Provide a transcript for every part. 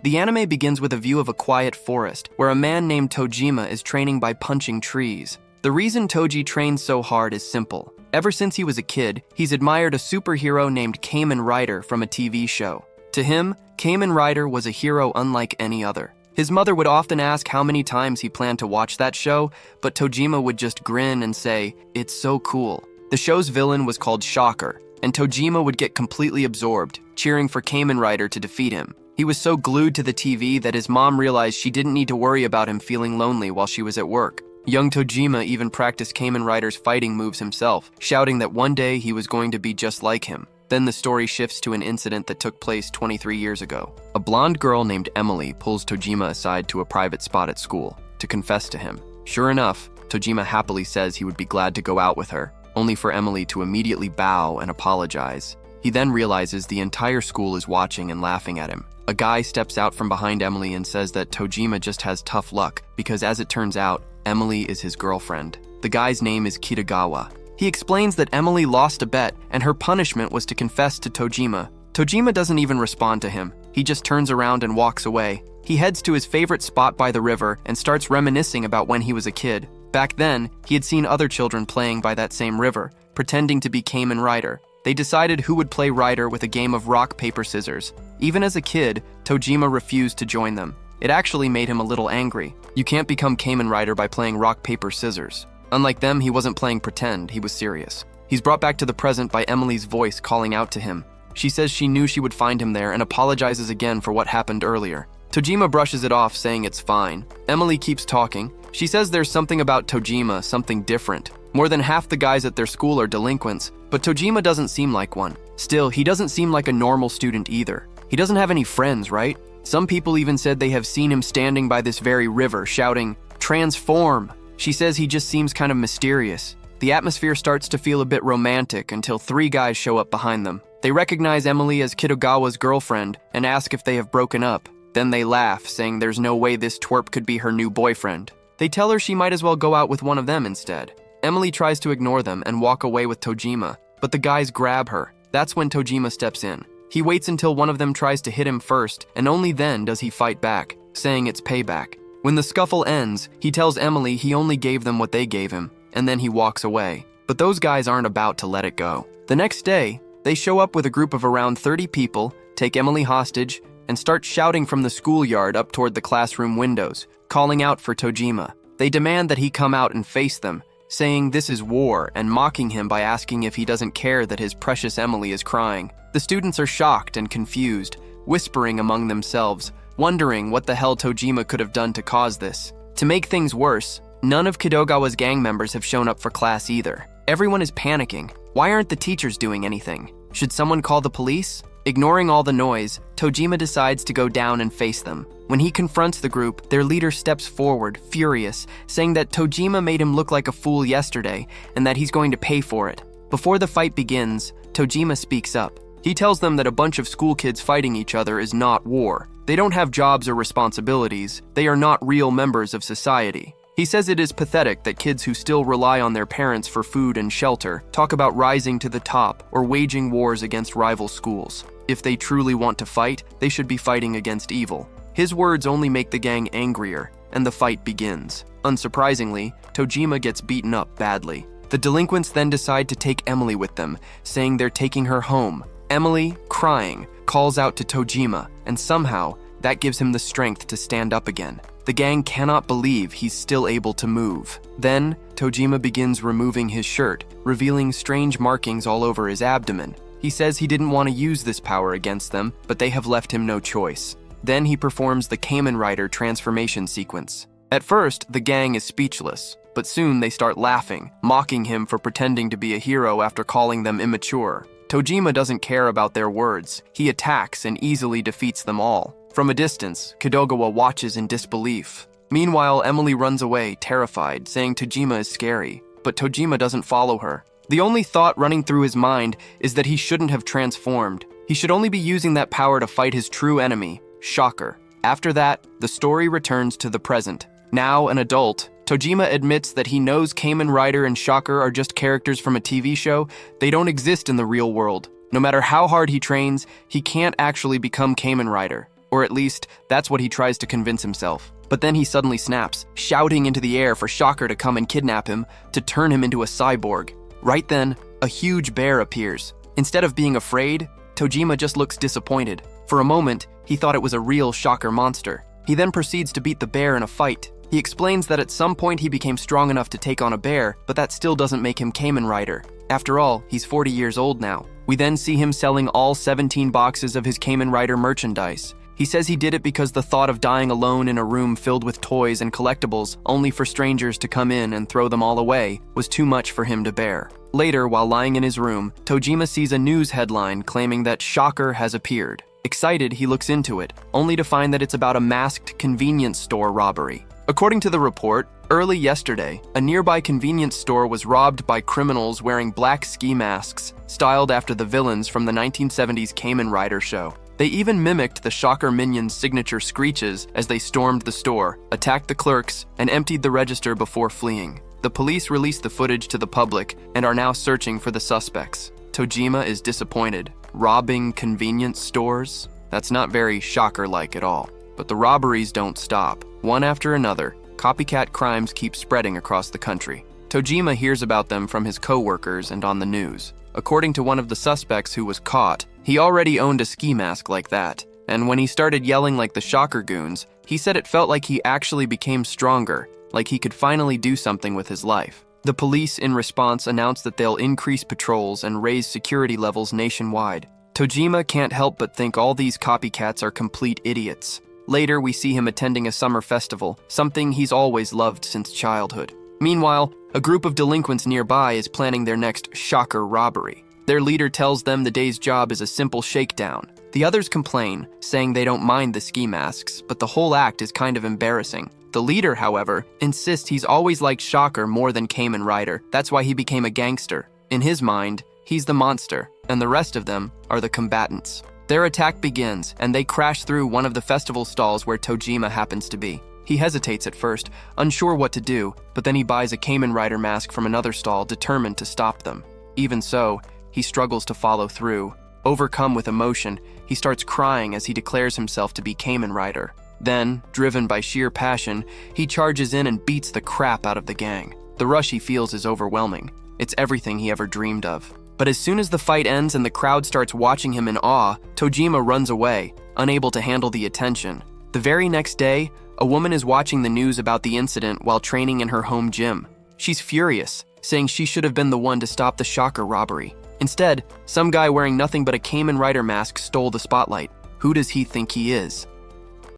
The anime begins with a view of a quiet forest, where a man named Tojima is training by punching trees. The reason Toji trains so hard is simple. Ever since he was a kid, he's admired a superhero named Kamen Rider from a TV show. To him, Kamen Rider was a hero unlike any other. His mother would often ask how many times he planned to watch that show, but Tojima would just grin and say, "It's so cool." The show's villain was called Shocker, and Tojima would get completely absorbed, cheering for Kamen Rider to defeat him. He was so glued to the TV that his mom realized she didn't need to worry about him feeling lonely while she was at work. Young Tojima even practiced Kamen Rider's fighting moves himself, shouting that one day he was going to be just like him. Then the story shifts to an incident that took place 23 years ago. A blonde girl named Emily pulls Tojima aside to a private spot at school to confess to him. Sure enough, Tojima happily says he would be glad to go out with her, only for Emily to immediately bow and apologize. He then realizes the entire school is watching and laughing at him. A guy steps out from behind Emily and says that Tojima just has tough luck because, as it turns out, Emily is his girlfriend. The guy's name is Kitagawa. He explains that Emily lost a bet and her punishment was to confess to Tojima. Tojima doesn't even respond to him. He just turns around and walks away. He heads to his favorite spot by the river and starts reminiscing about when he was a kid. Back then, he had seen other children playing by that same river, pretending to be Kamen Rider. They decided who would play Rider with a game of rock, paper, scissors. Even as a kid, Tojima refused to join them. It actually made him a little angry. You can't become Kamen Rider by playing rock, paper, scissors. Unlike them, he wasn't playing pretend, he was serious. He's brought back to the present by Emily's voice calling out to him. She says she knew she would find him there and apologizes again for what happened earlier. Tojima brushes it off, saying it's fine. Emily keeps talking. She says there's something about Tojima, something different. More than half the guys at their school are delinquents, but Tojima doesn't seem like one. Still, he doesn't seem like a normal student either. He doesn't have any friends, right? Some people even said they have seen him standing by this very river, shouting, "Transform!" She says he just seems kind of mysterious. The atmosphere starts to feel a bit romantic until three guys show up behind them. They recognize Emily as Kitagawa's girlfriend and ask if they have broken up. Then they laugh, saying there's no way this twerp could be her new boyfriend. They tell her she might as well go out with one of them instead. Emily tries to ignore them and walk away with Tojima, but the guys grab her. That's when Tojima steps in. He waits until one of them tries to hit him first, and only then does he fight back, saying it's payback. When the scuffle ends, he tells Emily he only gave them what they gave him, and then he walks away. But those guys aren't about to let it go. The next day, they show up with a group of around 30 people, take Emily hostage, and start shouting from the schoolyard up toward the classroom windows, calling out for Tojima. They demand that he come out and face them, saying this is war and mocking him by asking if he doesn't care that his precious Emily is crying. The students are shocked and confused, whispering among themselves, wondering what the hell Tojima could have done to cause this. To make things worse, none of Kitagawa's gang members have shown up for class either. Everyone is panicking. Why aren't the teachers doing anything? Should someone call the police? Ignoring all the noise, Tojima decides to go down and face them. When he confronts the group, their leader steps forward, furious, saying that Tojima made him look like a fool yesterday and that he's going to pay for it. Before the fight begins, Tojima speaks up. He tells them that a bunch of school kids fighting each other is not war. They don't have jobs or responsibilities. They are not real members of society. He says it is pathetic that kids who still rely on their parents for food and shelter talk about rising to the top or waging wars against rival schools. If they truly want to fight, they should be fighting against evil. His words only make the gang angrier, and the fight begins. Unsurprisingly, Tojima gets beaten up badly. The delinquents then decide to take Emily with them, saying they're taking her home. Emily, crying, calls out to Tojima, and somehow, that gives him the strength to stand up again. The gang cannot believe he's still able to move. Then, Tojima begins removing his shirt, revealing strange markings all over his abdomen. He says he didn't want to use this power against them, but they have left him no choice. Then he performs the Kamen Rider transformation sequence. At first, the gang is speechless, but soon they start laughing, mocking him for pretending to be a hero after calling them immature. Tojima doesn't care about their words. He attacks and easily defeats them all. From a distance, Kitagawa watches in disbelief. Meanwhile, Emily runs away, terrified, saying Tojima is scary, but Tojima doesn't follow her. The only thought running through his mind is that he shouldn't have transformed. He should only be using that power to fight his true enemy, Shocker. After that, the story returns to the present. Now an adult, Tojima admits that he knows Kamen Rider and Shocker are just characters from a TV show. They don't exist in the real world. No matter how hard he trains, he can't actually become Kamen Rider. Or at least, that's what he tries to convince himself. But then he suddenly snaps, shouting into the air for Shocker to come and kidnap him, to turn him into a cyborg. Right then, a huge bear appears. Instead of being afraid, Tojima just looks disappointed. For a moment, he thought it was a real Shocker monster. He then proceeds to beat the bear in a fight. He explains that at some point he became strong enough to take on a bear, but that still doesn't make him Kamen Rider. After all, he's 40 years old now. We then see him selling all 17 boxes of his Kamen Rider merchandise. He says he did it because the thought of dying alone in a room filled with toys and collectibles, only for strangers to come in and throw them all away, was too much for him to bear. Later, while lying in his room, Tojima sees a news headline claiming that Shocker has appeared. Excited, he looks into it, only to find that it's about a masked convenience store robbery. According to the report, early yesterday, a nearby convenience store was robbed by criminals wearing black ski masks, styled after the villains from the 1970s Kamen Rider show. They even mimicked the Shocker minions' signature screeches as they stormed the store, attacked the clerks, and emptied the register before fleeing. The police released the footage to the public and are now searching for the suspects. Tojima is disappointed. Robbing convenience stores? That's not very Shocker-like at all. But the robberies don't stop. One after another, copycat crimes keep spreading across the country. Tojima hears about them from his co-workers and on the news. According to one of the suspects who was caught, he already owned a ski mask like that, and when he started yelling like the Shocker goons, he said it felt like he actually became stronger, like he could finally do something with his life. The police, in response, announced that they'll increase patrols and raise security levels nationwide. Tojima can't help but think all these copycats are complete idiots. Later, we see him attending a summer festival, something he's always loved since childhood. Meanwhile, a group of delinquents nearby is planning their next Shocker robbery. Their leader tells them the day's job is a simple shakedown. The others complain, saying they don't mind the ski masks, but the whole act is kind of embarrassing. The leader, however, insists he's always liked Shocker more than Kamen Rider. That's why he became a gangster. In his mind, he's the monster, and the rest of them are the combatants. Their attack begins, and they crash through one of the festival stalls where Tojima happens to be. He hesitates at first, unsure what to do, but then he buys a Kamen Rider mask from another stall, determined to stop them. Even so, he struggles to follow through. Overcome with emotion, he starts crying as he declares himself to be Kamen Rider. Then, driven by sheer passion, he charges in and beats the crap out of the gang. The rush he feels is overwhelming. It's everything he ever dreamed of. But as soon as the fight ends and the crowd starts watching him in awe, Tojima runs away, unable to handle the attention. The very next day, a woman is watching the news about the incident while training in her home gym. She's furious, saying she should have been the one to stop the Shocker robbery. Instead, some guy wearing nothing but a Kamen Rider mask stole the spotlight. Who does he think he is?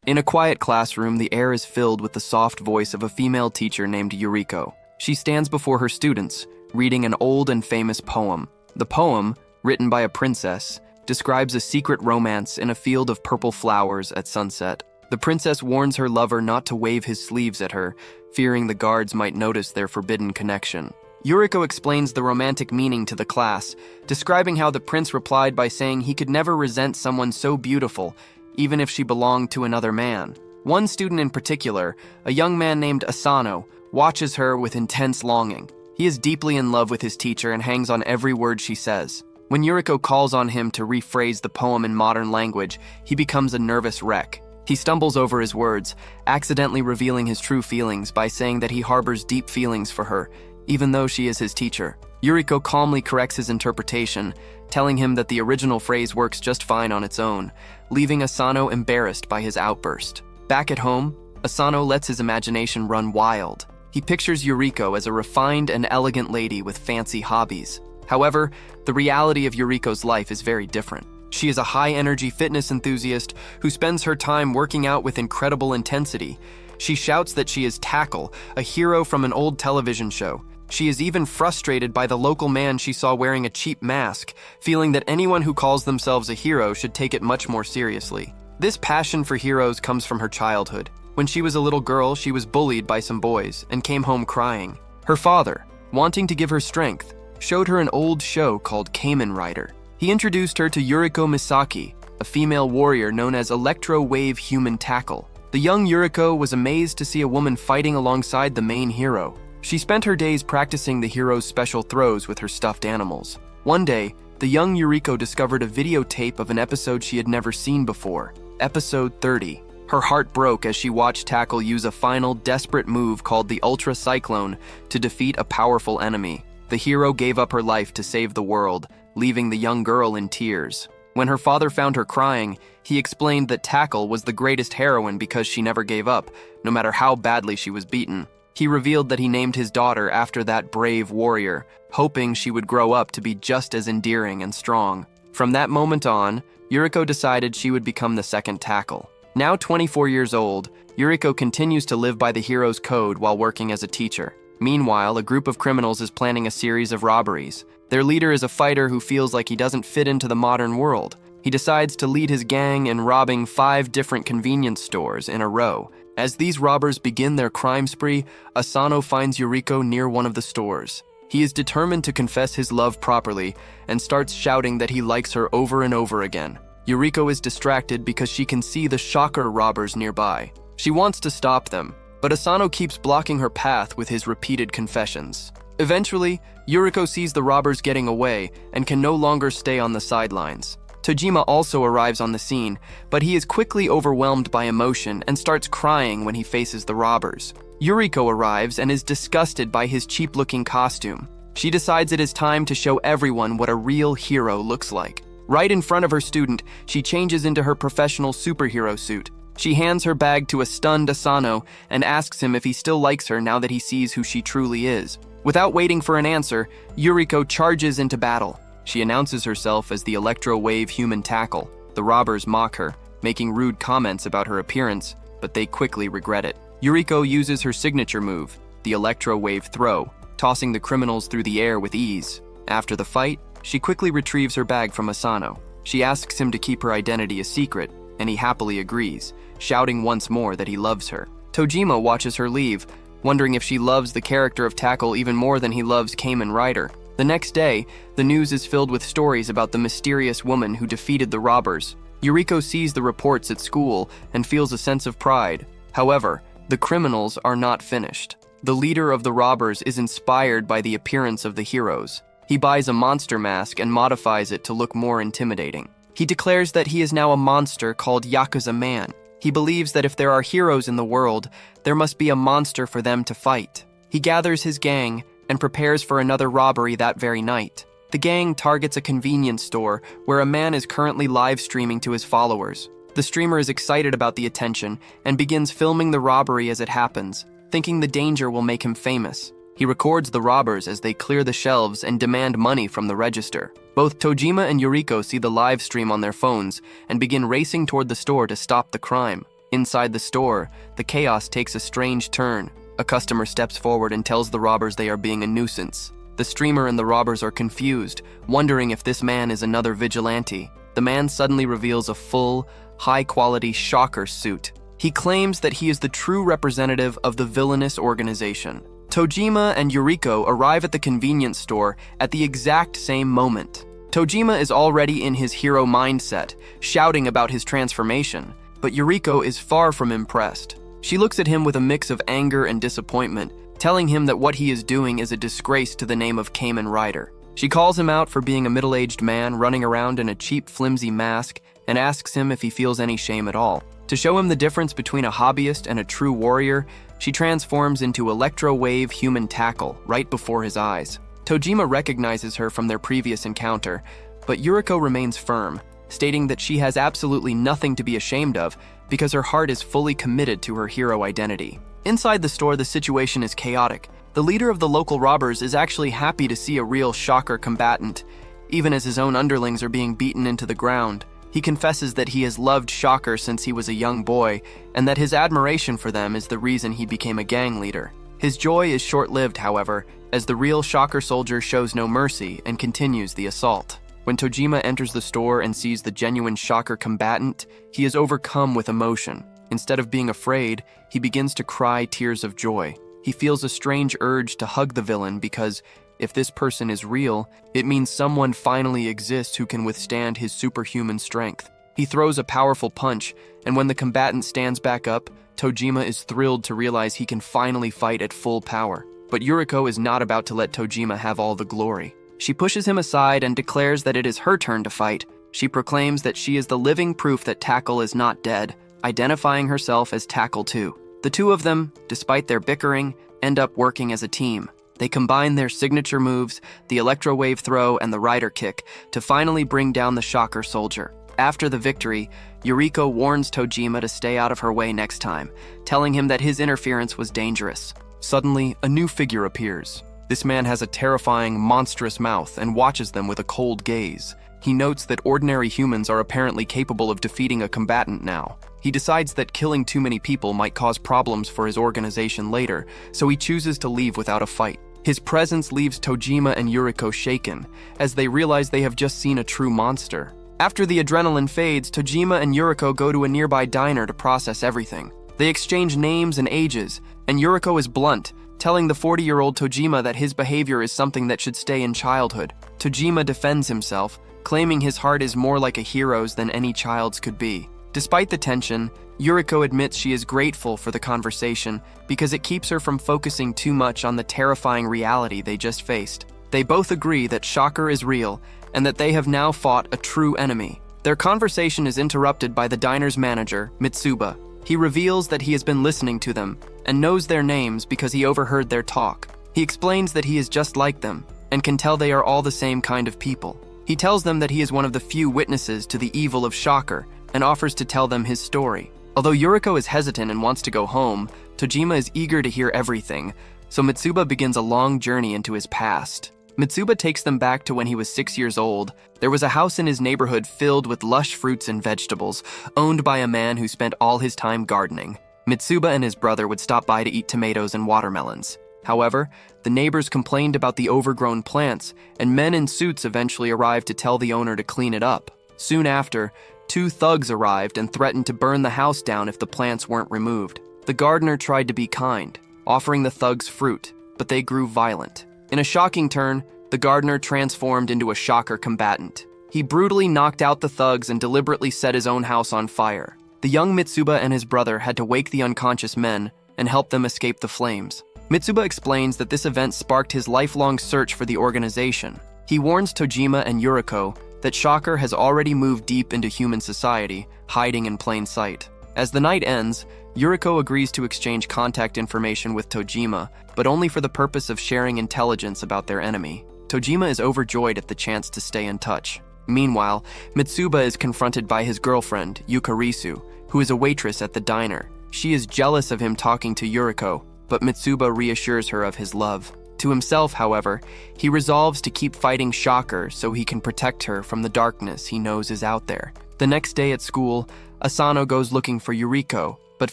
In a quiet classroom, the air is filled with the soft voice of a female teacher named Yuriko. She stands before her students, reading an old and famous poem. The poem, written by a princess, describes a secret romance in a field of purple flowers at sunset. The princess warns her lover not to wave his sleeves at her, fearing the guards might notice their forbidden connection. Yuriko explains the romantic meaning to the class, describing how the prince replied by saying he could never resent someone so beautiful, even if she belonged to another man. One student in particular, a young man named Asano, watches her with intense longing. He is deeply in love with his teacher and hangs on every word she says. When Yuriko calls on him to rephrase the poem in modern language, he becomes a nervous wreck. He stumbles over his words, accidentally revealing his true feelings by saying that he harbors deep feelings for her, even though she is his teacher. Yuriko calmly corrects his interpretation, telling him that the original phrase works just fine on its own, leaving Asano embarrassed by his outburst. Back at home, Asano lets his imagination run wild. He pictures Yuriko as a refined and elegant lady with fancy hobbies. However, the reality of Yuriko's life is very different. She is a high-energy fitness enthusiast who spends her time working out with incredible intensity. She shouts that she is Tackle, a hero from an old television show. She is even frustrated by the local man she saw wearing a cheap mask, feeling that anyone who calls themselves a hero should take it much more seriously. This passion for heroes comes from her childhood. When she was a little girl, she was bullied by some boys and came home crying. Her father, wanting to give her strength, showed her an old show called Kamen Rider. He introduced her to Yuriko Misaki, a female warrior known as Electro Wave Human Tackle. The young Yuriko was amazed to see a woman fighting alongside the main hero. She spent her days practicing the hero's special throws with her stuffed animals. One day, the young Yuriko discovered a videotape of an episode she had never seen before. Episode 30. Her heart broke as she watched Tackle use a final, desperate move called the Ultra Cyclone to defeat a powerful enemy. The hero gave up her life to save the world, leaving the young girl in tears. When her father found her crying, he explained that Tackle was the greatest heroine because she never gave up, no matter how badly she was beaten. He revealed that he named his daughter after that brave warrior, hoping she would grow up to be just as endearing and strong. From that moment on, Yuriko decided she would become the second Tackle. Now 24 years old, Yuriko continues to live by the hero's code while working as a teacher. Meanwhile, a group of criminals is planning a series of robberies. Their leader is a fighter who feels like he doesn't fit into the modern world. He decides to lead his gang in robbing 5 different convenience stores in a row. As these robbers begin their crime spree, Asano finds Yuriko near one of the stores. He is determined to confess his love properly and starts shouting that he likes her over and over again. Yuriko is distracted because she can see the shocker robbers nearby. She wants to stop them, but Asano keeps blocking her path with his repeated confessions. Eventually, Yuriko sees the robbers getting away and can no longer stay on the sidelines. Tojima also arrives on the scene, but he is quickly overwhelmed by emotion and starts crying when he faces the robbers. Yuriko arrives and is disgusted by his cheap-looking costume. She decides it is time to show everyone what a real hero looks like. Right in front of her student, she changes into her professional superhero suit. She hands her bag to a stunned Asano and asks him if he still likes her now that he sees who she truly is. Without waiting for an answer, Yuriko charges into battle. She announces herself as the Electro-Wave Human Tackle. The robbers mock her, making rude comments about her appearance, but they quickly regret it. Yuriko uses her signature move, the Electro-Wave Throw, tossing the criminals through the air with ease. After the fight, she quickly retrieves her bag from Asano. She asks him to keep her identity a secret, and he happily agrees, shouting once more that he loves her. Tojima watches her leave, wondering if she loves the character of Tackle even more than he loves Kamen Rider. The next day, the news is filled with stories about the mysterious woman who defeated the robbers. Yuriko sees the reports at school and feels a sense of pride. However, the criminals are not finished. The leader of the robbers is inspired by the appearance of the heroes. He buys a monster mask and modifies it to look more intimidating. He declares that he is now a monster called Yakuza Man. He believes that if there are heroes in the world, there must be a monster for them to fight. He gathers his gang and prepares for another robbery that very night. The gang targets a convenience store where a man is currently live streaming to his followers. The streamer is excited about the attention and begins filming the robbery as it happens, thinking the danger will make him famous. He records the robbers as they clear the shelves and demand money from the register. Both Tojima and Yuriko see the live stream on their phones and begin racing toward the store to stop the crime. Inside the store, the chaos takes a strange turn. A customer steps forward and tells the robbers they are being a nuisance. The streamer and the robbers are confused, wondering if this man is another vigilante. The man suddenly reveals a full, high-quality shocker suit. He claims that he is the true representative of the villainous organization. Tojima and Yuriko arrive at the convenience store at the exact same moment. Tojima is already in his hero mindset, shouting about his transformation, but Yuriko is far from impressed. She looks at him with a mix of anger and disappointment, telling him that what he is doing is a disgrace to the name of Kamen Rider. She calls him out for being a middle-aged man running around in a cheap, flimsy mask and asks him if he feels any shame at all. To show him the difference between a hobbyist and a true warrior, she transforms into Electro-Wave Human Tackle right before his eyes. Tojima recognizes her from their previous encounter, but Yuriko remains firm, stating that she has absolutely nothing to be ashamed of because her heart is fully committed to her hero identity. Inside the store, the situation is chaotic. The leader of the local robbers is actually happy to see a real shocker combatant, even as his own underlings are being beaten into the ground. He confesses that he has loved Shocker since he was a young boy, and that his admiration for them is the reason he became a gang leader. His joy is short-lived, however, as the real Shocker soldier shows no mercy and continues the assault. When Tojima enters the store and sees the genuine Shocker combatant, he is overcome with emotion. Instead of being afraid, he begins to cry tears of joy. He feels a strange urge to hug the villain because, if this person is real, it means someone finally exists who can withstand his superhuman strength. He throws a powerful punch, and when the combatant stands back up, Tojima is thrilled to realize he can finally fight at full power. But Yuriko is not about to let Tojima have all the glory. She pushes him aside and declares that it is her turn to fight. She proclaims that she is the living proof that Tackle is not dead, identifying herself as Tackle 2. The two of them, despite their bickering, end up working as a team. They combine their signature moves, the electro-wave throw and the rider kick, to finally bring down the Shocker Soldier. After the victory, Yuriko warns Tojima to stay out of her way next time, telling him that his interference was dangerous. Suddenly, a new figure appears. This man has a terrifying, monstrous mouth and watches them with a cold gaze. He notes that ordinary humans are apparently capable of defeating a combatant now. He decides that killing too many people might cause problems for his organization later, so he chooses to leave without a fight. His presence leaves Tojima and Yuriko shaken, as they realize they have just seen a true monster. After the adrenaline fades, Tojima and Yuriko go to a nearby diner to process everything. They exchange names and ages, and Yuriko is blunt, telling the 40-year-old Tojima that his behavior is something that should stay in childhood. Tojima defends himself, claiming his heart is more like a hero's than any child's could be. Despite the tension, Yuriko admits she is grateful for the conversation because it keeps her from focusing too much on the terrifying reality they just faced. They both agree that Shocker is real and that they have now fought a true enemy. Their conversation is interrupted by the diner's manager, Mitsuba. He reveals that he has been listening to them and knows their names because he overheard their talk. He explains that he is just like them and can tell they are all the same kind of people. He tells them that he is one of the few witnesses to the evil of Shocker and offers to tell them his story. Although Yuriko is hesitant and wants to go home, Tojima is eager to hear everything, so Mitsuba begins a long journey into his past. Mitsuba takes them back to when he was 6 years old. There was a house in his neighborhood filled with lush fruits and vegetables, owned by a man who spent all his time gardening. Mitsuba and his brother would stop by to eat tomatoes and watermelons. However, the neighbors complained about the overgrown plants, and men in suits eventually arrived to tell the owner to clean it up. Soon after, 2 thugs arrived and threatened to burn the house down if the plants weren't removed. The gardener tried to be kind, offering the thugs fruit, but they grew violent. In a shocking turn, the gardener transformed into a Shocker combatant. He brutally knocked out the thugs and deliberately set his own house on fire. The young Mitsuba and his brother had to wake the unconscious men and help them escape the flames. Mitsuba explains that this event sparked his lifelong search for the organization. He warns Tojima and Yuriko that Shocker has already moved deep into human society, hiding in plain sight. As the night ends, Yuriko agrees to exchange contact information with Tojima, but only for the purpose of sharing intelligence about their enemy. Tojima is overjoyed at the chance to stay in touch. Meanwhile, Mitsuba is confronted by his girlfriend, Yukarisu, who is a waitress at the diner. She is jealous of him talking to Yuriko, but Mitsuba reassures her of his love. To himself, however, he resolves to keep fighting Shocker so he can protect her from the darkness he knows is out there. The next day at school, Asano goes looking for Yuriko, but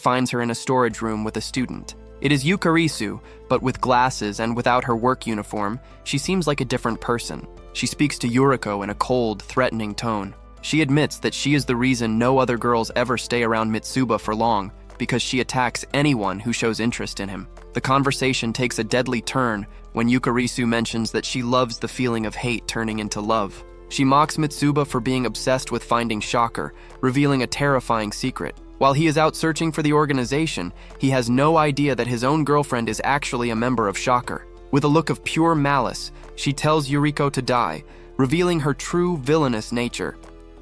finds her in a storage room with a student. It is Yukarisu, but with glasses and without her work uniform, she seems like a different person. She speaks to Yuriko in a cold, threatening tone. She admits that she is the reason no other girls ever stay around Mitsuba for long, because she attacks anyone who shows interest in him. The conversation takes a deadly turn when Yukarisu mentions that she loves the feeling of hate turning into love. She mocks Mitsuba for being obsessed with finding Shocker, revealing a terrifying secret. While he is out searching for the organization, he has no idea that his own girlfriend is actually a member of Shocker. With a look of pure malice, she tells Yuriko to die, revealing her true villainous nature.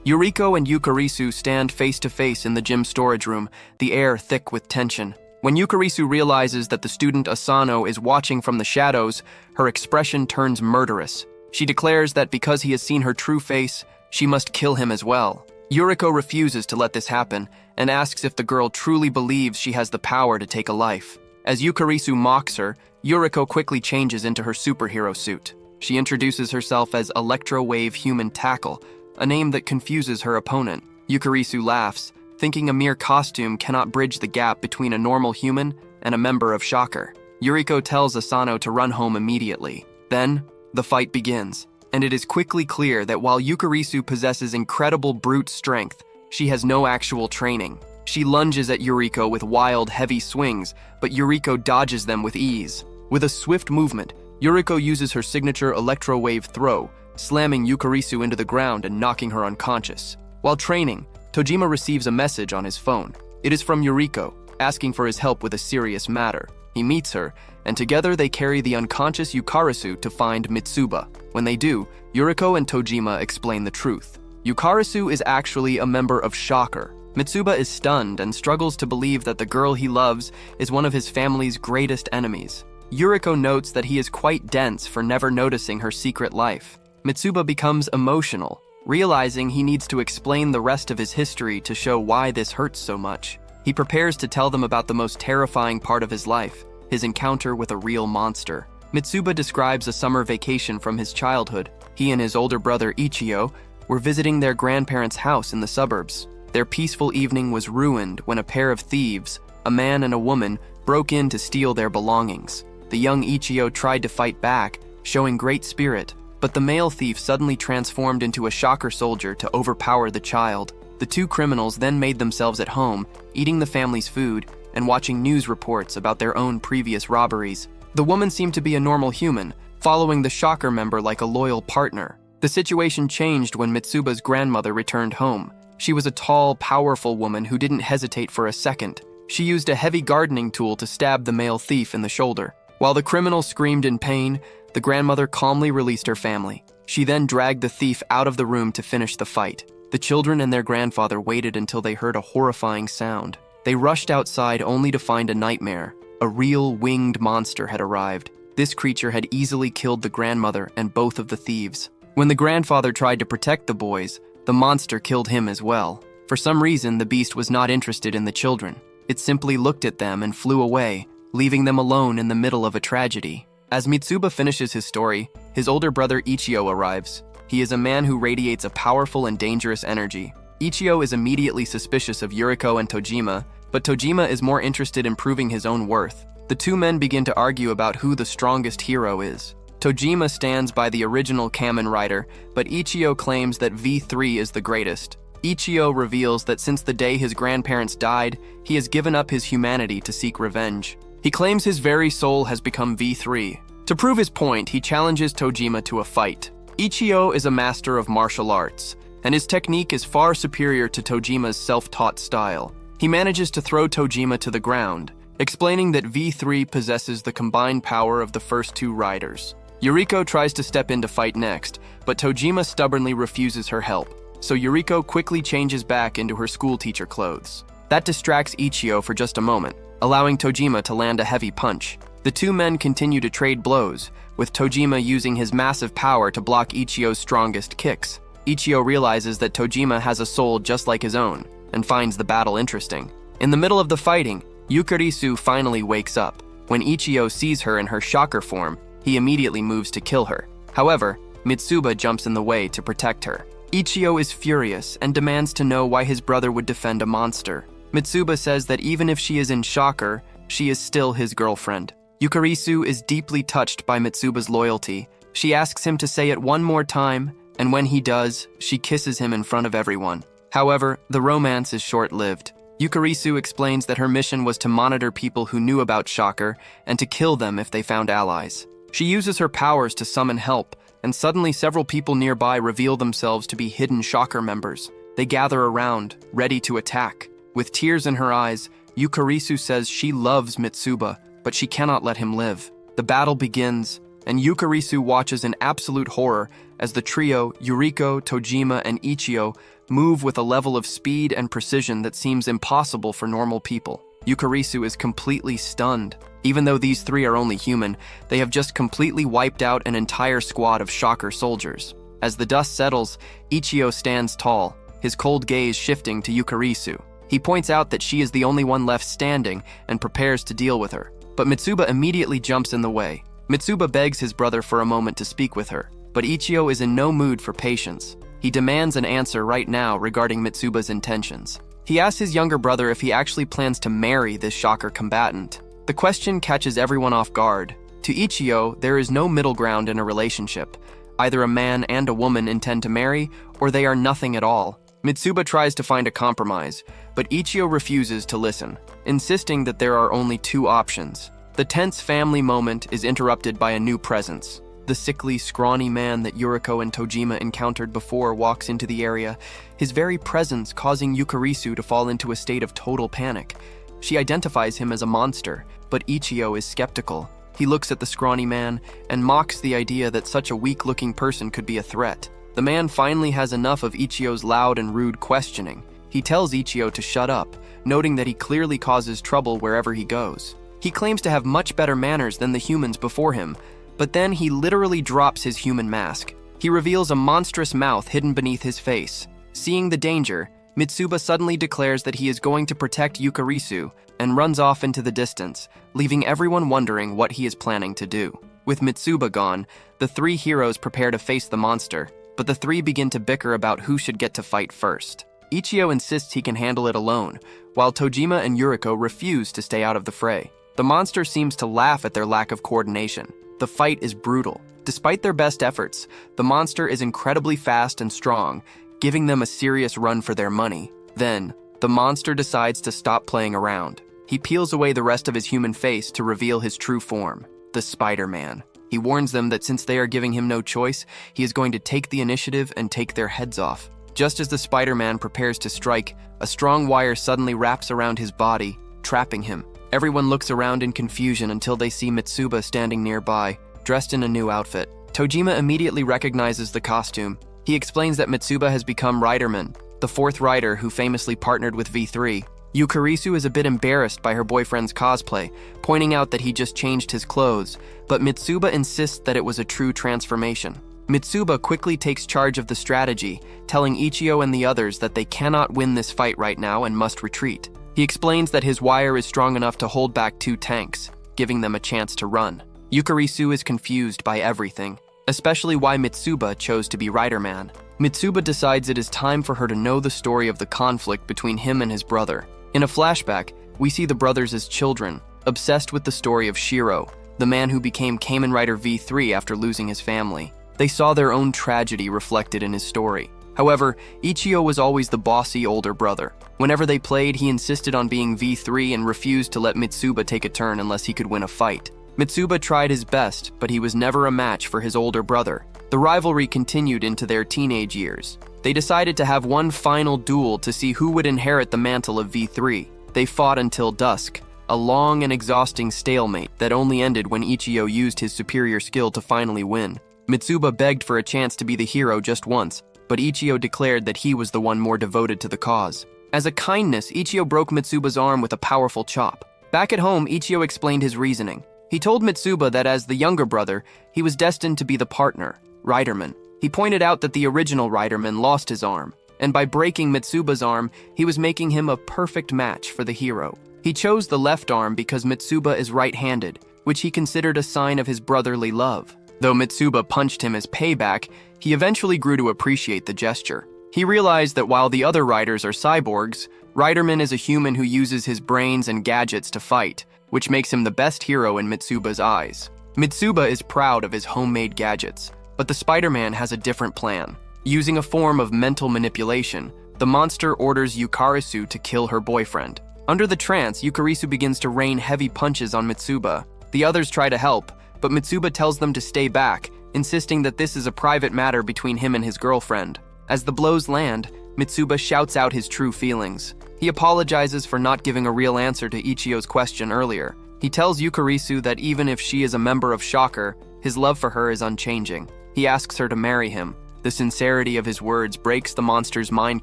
Yuriko and Yukarisu stand face to face in the gym storage room, the air thick with tension. When Yukarisu realizes that the student Asano is watching from the shadows, her expression turns murderous. She declares that because he has seen her true face, she must kill him as well. Yuriko refuses to let this happen and asks if the girl truly believes she has the power to take a life. As Yukarisu mocks her, Yuriko quickly changes into her superhero suit. She introduces herself as Electro-Wave Human Tackle, a name that confuses her opponent. Yukarisu laughs, thinking a mere costume cannot bridge the gap between a normal human and a member of Shocker. Yuriko tells Asano to run home immediately. Then, the fight begins, and it is quickly clear that while Yukarisu possesses incredible brute strength, she has no actual training. She lunges at Yuriko with wild, heavy swings, but Yuriko dodges them with ease. With a swift movement, Yuriko uses her signature electro-wave throw, slamming Yukarisu into the ground and knocking her unconscious. While training, Tojima receives a message on his phone. It is from Yuriko, asking for his help with a serious matter. He meets her, and together they carry the unconscious Yukarisu to find Mitsuba. When they do, Yuriko and Tojima explain the truth. Yukarisu is actually a member of Shocker. Mitsuba is stunned and struggles to believe that the girl he loves is one of his family's greatest enemies. Yuriko notes that he is quite dense for never noticing her secret life. Mitsuba becomes emotional, realizing he needs to explain the rest of his history to show why this hurts so much. He prepares to tell them about the most terrifying part of his life, his encounter with a real monster. Mitsuba describes a summer vacation from his childhood. He and his older brother Ichio were visiting their grandparents' house in the suburbs. Their peaceful evening was ruined when a pair of thieves, a man and a woman, broke in to steal their belongings. The young Ichio tried to fight back, showing great spirit, but the male thief suddenly transformed into a Shocker soldier to overpower the child. The two criminals then made themselves at home, eating the family's food and watching news reports about their own previous robberies. The woman seemed to be a normal human, following the Shocker member like a loyal partner. The situation changed when Mitsuba's grandmother returned home. She was a tall, powerful woman who didn't hesitate for a second. She used a heavy gardening tool to stab the male thief in the shoulder. While the criminal screamed in pain, the grandmother calmly released her family. She then dragged the thief out of the room to finish the fight. The children and their grandfather waited until they heard a horrifying sound. They rushed outside only to find a nightmare. A real winged monster had arrived. This creature had easily killed the grandmother and both of the thieves. When the grandfather tried to protect the boys, the monster killed him as well. For some reason, the beast was not interested in the children. It simply looked at them and flew away, leaving them alone in the middle of a tragedy. As Mitsuba finishes his story, his older brother Ichio arrives. He is a man who radiates a powerful and dangerous energy. Ichio is immediately suspicious of Yuriko and Tojima, but Tojima is more interested in proving his own worth. The two men begin to argue about who the strongest hero is. Tojima stands by the original Kamen Rider, but Ichio claims that V3 is the greatest. Ichio reveals that since the day his grandparents died, he has given up his humanity to seek revenge. He claims his very soul has become V3. To prove his point, he challenges Tojima to a fight. Ichio is a master of martial arts, and his technique is far superior to Tojima's self-taught style. He manages to throw Tojima to the ground, explaining that V3 possesses the combined power of the first two riders. Yuriko tries to step in to fight next, but Tojima stubbornly refuses her help, so Yuriko quickly changes back into her schoolteacher clothes. That distracts Ichio for just a moment, allowing Tojima to land a heavy punch. The two men continue to trade blows, with Tojima using his massive power to block Ichio's strongest kicks. Ichio realizes that Tojima has a soul just like his own, and finds the battle interesting. In the middle of the fighting, Yukarisu finally wakes up. When Ichio sees her in her Shocker form, he immediately moves to kill her. However, Mitsuba jumps in the way to protect her. Ichio is furious and demands to know why his brother would defend a monster. Mitsuba says that even if she is in Shocker, she is still his girlfriend. Yukarisu is deeply touched by Mitsuba's loyalty. She asks him to say it one more time, and when he does, she kisses him in front of everyone. However, the romance is short-lived. Yukarisu explains that her mission was to monitor people who knew about Shocker and to kill them if they found allies. She uses her powers to summon help, and suddenly several people nearby reveal themselves to be hidden Shocker members. They gather around, ready to attack. With tears in her eyes, Yukarisu says she loves Mitsuba, but she cannot let him live. The battle begins, and Yukarisu watches in absolute horror as the trio, Yuriko, Tojima, and Ichio, move with a level of speed and precision that seems impossible for normal people. Yukarisu is completely stunned. Even though these three are only human, they have just completely wiped out an entire squad of Shocker soldiers. As the dust settles, Ichio stands tall, his cold gaze shifting to Yukarisu. He points out that she is the only one left standing and prepares to deal with her. But Mitsuba immediately jumps in the way. Mitsuba begs his brother for a moment to speak with her, but Ichio is in no mood for patience. He demands an answer right now regarding Mitsuba's intentions. He asks his younger brother if he actually plans to marry this Shocker combatant. The question catches everyone off guard. To Ichio, there is no middle ground in a relationship. Either a man and a woman intend to marry, or they are nothing at all. Mitsuba tries to find a compromise, but Ichio refuses to listen, insisting that there are only two options. The tense family moment is interrupted by a new presence. The sickly, scrawny man that Yuriko and Tojima encountered before walks into the area, his very presence causing Yukarisu to fall into a state of total panic. She identifies him as a monster, but Ichio is skeptical. He looks at the scrawny man and mocks the idea that such a weak-looking person could be a threat. The man finally has enough of Ichio's loud and rude questioning. He tells Ichio to shut up, noting that he clearly causes trouble wherever he goes. He claims to have much better manners than the humans before him, but then he literally drops his human mask. He reveals a monstrous mouth hidden beneath his face. Seeing the danger, Mitsuba suddenly declares that he is going to protect Yukarisu and runs off into the distance, leaving everyone wondering what he is planning to do. With Mitsuba gone, the three heroes prepare to face the monster, but the three begin to bicker about who should get to fight first. Ichio insists he can handle it alone, while Tojima and Yuriko refuse to stay out of the fray. The monster seems to laugh at their lack of coordination. The fight is brutal. Despite their best efforts, the monster is incredibly fast and strong, giving them a serious run for their money. Then, the monster decides to stop playing around. He peels away the rest of his human face to reveal his true form, the Spider-Man. He warns them that since they are giving him no choice, he is going to take the initiative and take their heads off. Just as the Spider-Man prepares to strike, a strong wire suddenly wraps around his body, trapping him. Everyone looks around in confusion until they see Mitsuba standing nearby, dressed in a new outfit. Tojima immediately recognizes the costume. He explains that Mitsuba has become Riderman, the fourth rider who famously partnered with V3. Yukarisu is a bit embarrassed by her boyfriend's cosplay, pointing out that he just changed his clothes, but Mitsuba insists that it was a true transformation. Mitsuba quickly takes charge of the strategy, telling Ichio and the others that they cannot win this fight right now and must retreat. He explains that his wire is strong enough to hold back two tanks, giving them a chance to run. Yukarisu is confused by everything, especially why Mitsuba chose to be Riderman. Mitsuba decides it is time for her to know the story of the conflict between him and his brother. In a flashback, we see the brothers as children, obsessed with the story of Shiro, the man who became Kamen Rider V3 after losing his family. They saw their own tragedy reflected in his story. However, Ichio was always the bossy older brother. Whenever they played, he insisted on being V3 and refused to let Mitsuba take a turn unless he could win a fight. Mitsuba tried his best, but he was never a match for his older brother. The rivalry continued into their teenage years. They decided to have one final duel to see who would inherit the mantle of V3. They fought until dusk, a long and exhausting stalemate that only ended when Ichio used his superior skill to finally win. Mitsuba begged for a chance to be the hero just once, but Ichio declared that he was the one more devoted to the cause. As a kindness, Ichio broke Mitsuba's arm with a powerful chop. Back at home, Ichio explained his reasoning. He told Mitsuba that as the younger brother, he was destined to be the partner, Riderman. He pointed out that the original Riderman lost his arm, and by breaking Mitsuba's arm, he was making him a perfect match for the hero. He chose the left arm because Mitsuba is right-handed, which he considered a sign of his brotherly love. Though Mitsuba punched him as payback, he eventually grew to appreciate the gesture. He realized that while the other riders are cyborgs, Riderman is a human who uses his brains and gadgets to fight, which makes him the best hero in Mitsuba's eyes. Mitsuba is proud of his homemade gadgets, but the Spider-Man has a different plan. Using a form of mental manipulation, the monster orders Yukarisu to kill her boyfriend. Under the trance, Yukarisu begins to rain heavy punches on Mitsuba. The others try to help, but Mitsuba tells them to stay back, insisting that this is a private matter between him and his girlfriend. As the blows land, Mitsuba shouts out his true feelings. He apologizes for not giving a real answer to Ichio's question earlier. He tells Yukarisu that even if she is a member of Shocker, his love for her is unchanging. He asks her to marry him. The sincerity of his words breaks the monster's mind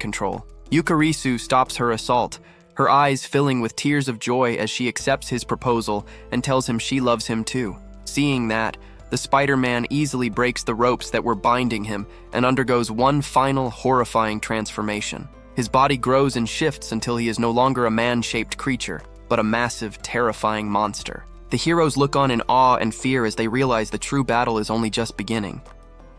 control. Yukarisu stops her assault, her eyes filling with tears of joy as she accepts his proposal and tells him she loves him too. Seeing that, the Spider-Man easily breaks the ropes that were binding him and undergoes one final horrifying transformation. His body grows and shifts until he is no longer a man-shaped creature, but a massive, terrifying monster. The heroes look on in awe and fear as they realize the true battle is only just beginning.